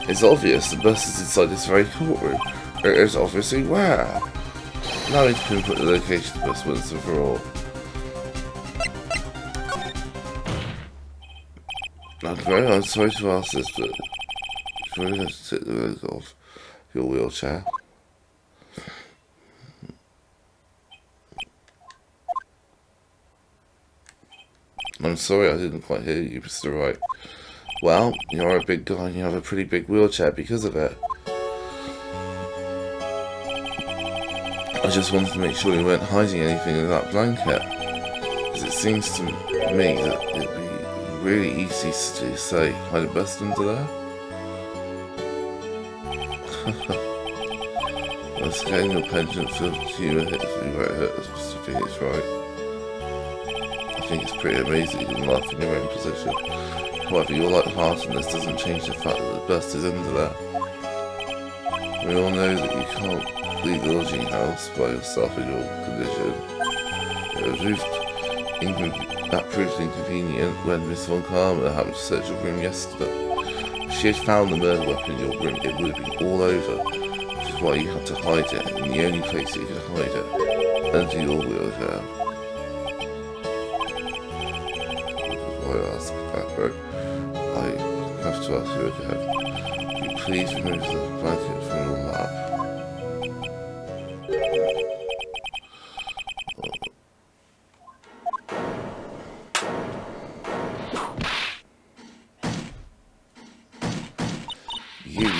It's obvious the bust is inside this very courtroom. It is obviously where. Now we need to pinpoint the location of the bust once and for all. Okay, I'm sorry to ask this, but you really have to take the leg off your wheelchair. I'm sorry I didn't quite hear you, Mr. Wright. Well, you're a big guy and you have a pretty big wheelchair because of it. I just wanted to make sure you weren't hiding anything in that blanket. Because it seems to me that it'd be really easy to say, hide a bust under there. Once again, your penchant for humour hits me where it hurts, Mr. Phoenix, right? I think it's pretty amazing you can laugh in your own position. However, your light-heartedness doesn't change the fact that the bust is under there. We all know that you can't leave the lodging house by yourself in your condition. That proved inconvenient when Miss Von Karma happened to search your room yesterday. If she had found the murder weapon in your room, it would have been all over, which is why you had to hide it in the only place you could hide it, under your wheelchair. I ask Acro. I have to ask you again. Will you please remove the blanket from your lap?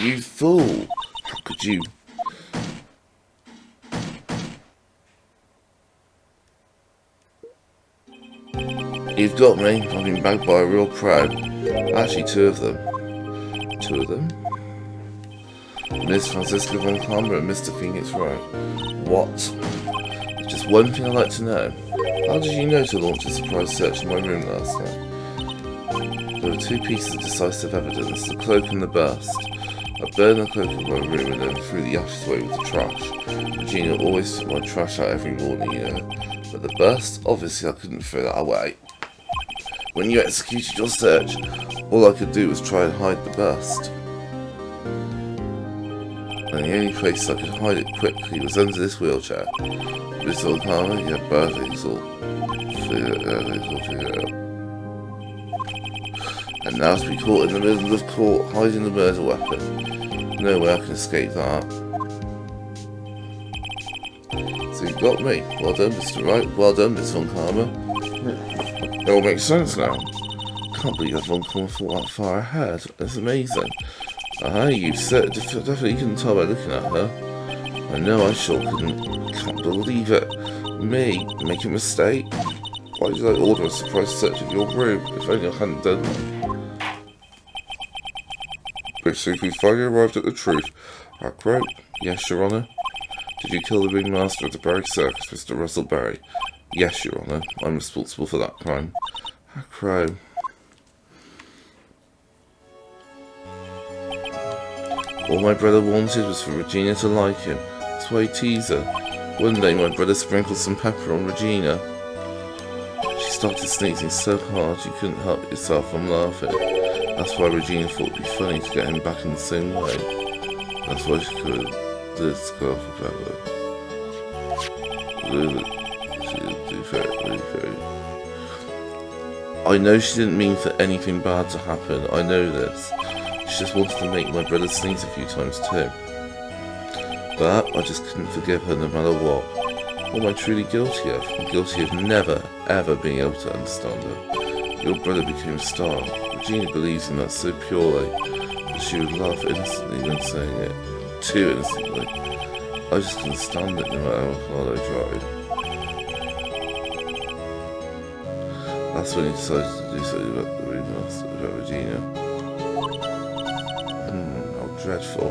You fool! How could you? You've got me. I've been bagged by a real pro. Actually, two of them. Two of them? Miss Francisca Von Karma and Mr. Phoenix Wright. What? There's just one thing I'd like to know. How did you know to launch a surprise search in my room last night? There were two pieces of decisive evidence, the cloak and the bust. I burned the cloak in my room and then threw the ashes away with the trash. Regina always took my trash out every morning, you know. But the bust? Obviously I couldn't throw that away. When you executed your search, all I could do was try and hide the bust. And the only place I could hide it quickly was under this wheelchair. Miss Von Karma, yeah, perfect, it's all figured out. And now to be caught in the middle of court, hiding the murder weapon. No way I can escape that. So you got me. Well done, Mr. Wright. Well done, Miss Von Karma. It all makes sense now. Can't believe that Von Karma thought that far ahead. That's amazing. You definitely couldn't tell by looking at her. I know I sure couldn't. Can't believe it. Me, make a mistake? Why did I order a surprise search of your room? If only I hadn't done that. Basically, finally arrived at the truth. Acro? Yes, Your Honour. Did you kill the ringmaster of the Barry Circus, Mr. Russell Barry? Yes, Your Honour. I'm responsible for that crime. Acro. All my brother wanted was for Regina to like him. That's why he teased her. One day my brother sprinkled some pepper on Regina. She started sneezing so hard you couldn't help yourself from laughing. That's why Regina thought it'd be funny to get him back in the same way. That's why she could did scarf forever. She did do very. I know she didn't mean for anything bad to happen. I know this. She just wanted to make my brother sneeze a few times too. But I just couldn't forgive her no matter what. What am I truly guilty of? I'm guilty of never, ever being able to understand her. Your brother became a star. Regina believes in that so purely that she would laugh innocently when saying it. Too innocently. I just couldn't stand it no matter how hard I tried. That's when he decided to do something about the remaster about Regina. How dreadful.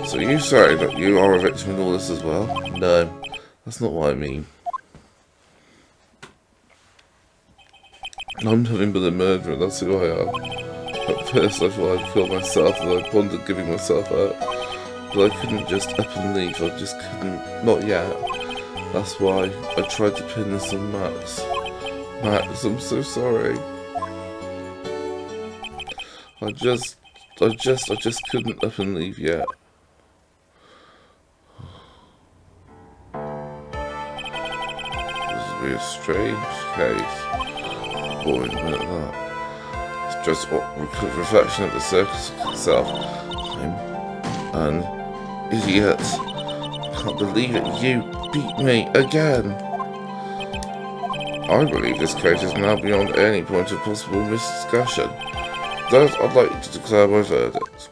So you say that you are a victim in all this as well? No, that's not what I mean. I'm nothing but a murderer, that's who I am. At first I thought I'd kill myself and I pondered giving myself up. But I couldn't just up and leave, I just couldn't, not yet. That's why I tried to pin this on Max. Max, I'm so sorry. I just couldn't up and leave yet. This would be a strange case. Boring, isn't it, that? It's just a reflection of the circus itself. I'm an idiot. I can't believe it. You beat me again. I believe this case is now beyond any point of possible misdiscussion. Thus, I'd like to declare my verdict.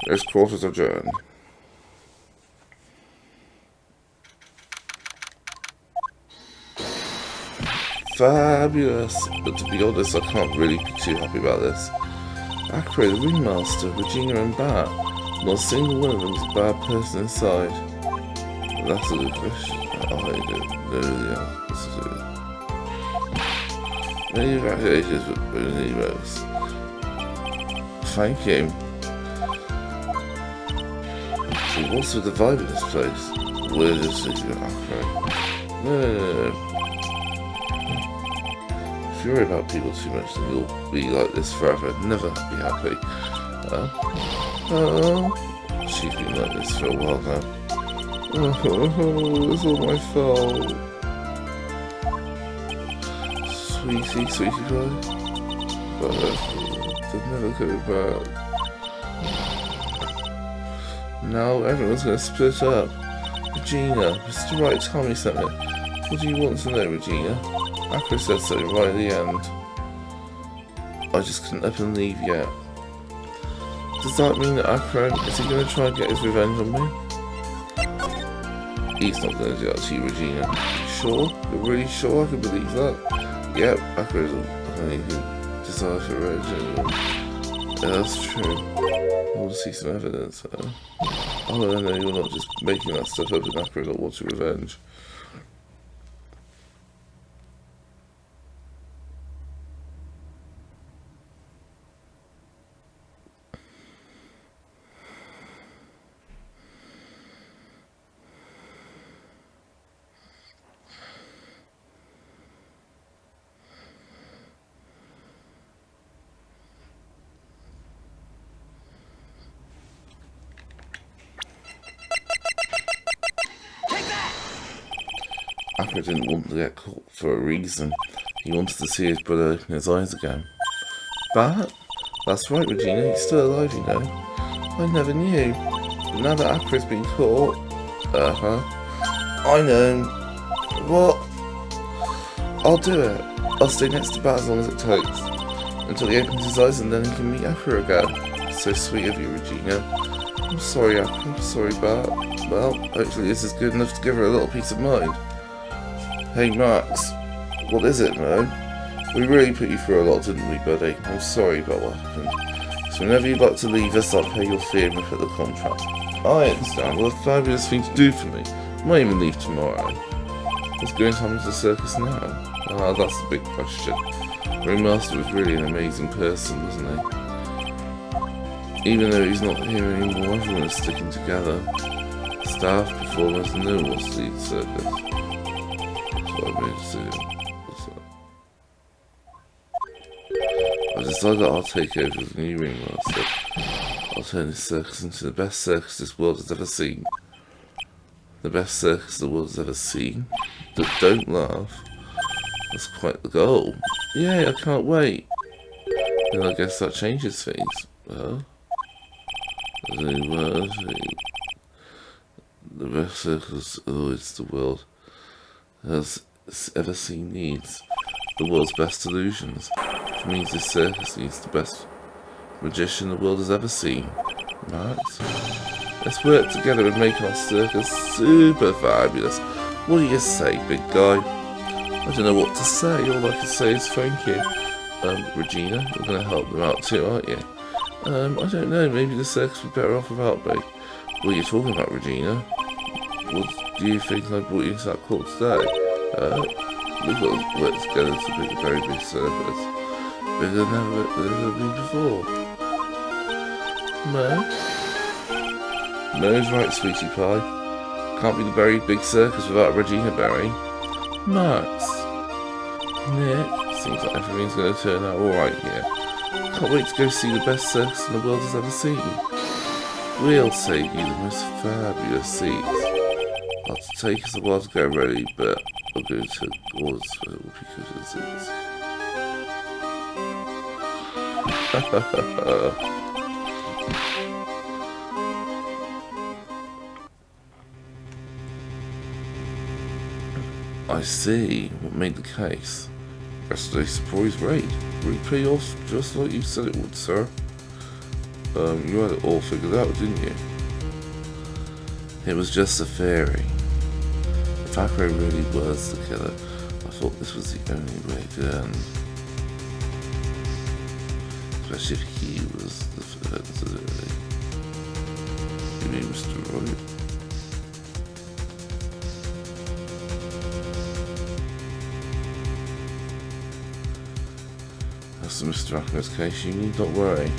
This court is adjourned. Fabulous! But to be honest, I can't really be too happy about this. Acre, the ringmaster, Regina and Bat. Not a single one of them is a bad person inside. That's a good question. I don't know the answer to it. Many congratulations with Bernie Rose. Thank you. So what's with the vibe in this place? Where is it, Acre? No. If you worry about people too much, then you'll be like this forever. Never be happy. She's been like this for a while now. It's all my fault. Sweetie pie. But they're never coming back. Now everyone's gonna split up. Regina, Mr. Right, tell me something. What do you want to know, Regina? Acre said something right at the end. I just couldn't up and leave yet. Does that mean that Acre, is he going to try and get his revenge on me? He's not going to do that to you, Regina. Sure? You're really sure I can believe that? Yep, Acre is only desire for revenge anyway. Yeah, that's true. I want to see some evidence. Oh, no, you're not just making that stuff up and Acre not wanting revenge. Acre didn't want to get caught for a reason. He wanted to see his brother open his eyes again. But that's right, Regina, he's still alive, you know. I never knew. But now that Acre's been caught... I know. What? I'll do it. I'll stay next to Bat as long as it takes. Until he opens his eyes and then he can meet Acre again. So sweet of you, Regina. I'm sorry, Acre. I'm sorry, Bat. Well, hopefully this is good enough to give her a little peace of mind. Hey Max, what is it, man? We really put you through a lot, didn't we, buddy? I'm sorry about what happened. So whenever you'd like to leave us, I'll pay your fee and look at the contract. I understand. What a fabulous thing to do for me. I might even leave tomorrow. What's going to happen to the circus now? Ah, that's the big question. Ringmaster was really an amazing person, wasn't he? Even though he's not here anymore, everyone is sticking together. Staff, performers, and no one wants to lead the circus. That's what I made a decision. I decided that I'll take over as the new ringmaster. I'll turn this circus into the best circus this world has ever seen. The best circus the world has ever seen? Don't laugh. That's quite the goal. Yay, I can't wait. Then I guess that changes things. Well, the best circus the world has ever seen needs. The world's best illusions. Which means this circus needs the best magician the world has ever seen. Right? Let's work together and make our circus super fabulous. What do you say, big guy? I don't know what to say. All I can say is thank you. Regina, you're going to help them out too, aren't you? I don't know. Maybe the circus would be better off without me. What are you talking about, Regina? What do you think I brought you into that court today? We've got to work together to make a very big circus. Bigger than ever been before. No? No's right, sweetie pie. Can't be the very big circus without Regina Berry. Max. Nick, seems like everything's going to turn out alright here. Can't wait to go see the best circus the world has ever seen. We'll save you the most fabulous seats. It'll take us a while to get ready, but I'll go to orders for it will be good as seats. I see. What made the case? Yesterday's surprise raid. Really paid off just like you said it would, sir. You had it all figured out, didn't you? It was just a theory. If Akro really was the killer, I thought this was the only way to end. Especially if he was the first, really. You mean Mr. Roy? As to Mr. Akro's case, you need not worry.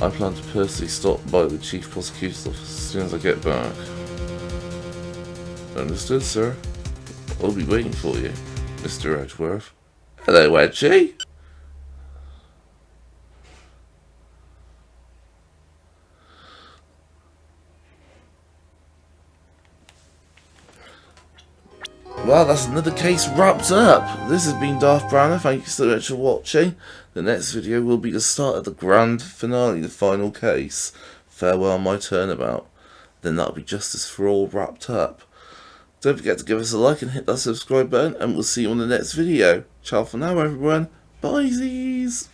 I plan to personally stop by the Chief Prosecutor's office as soon as I get back. Understood, sir. I'll be waiting for you, Mr. Edgeworth. Hello, Edgy. Well, that's another case wrapped up. This has been Darth Branner. Thank you so much for watching. The next video will be the start of the grand finale, the final case. Farewell, my turnabout. Then that'll be justice for all wrapped up. Don't forget to give us a like and hit that subscribe button, and we'll see you on the next video. Ciao for now, everyone. Bye-sies.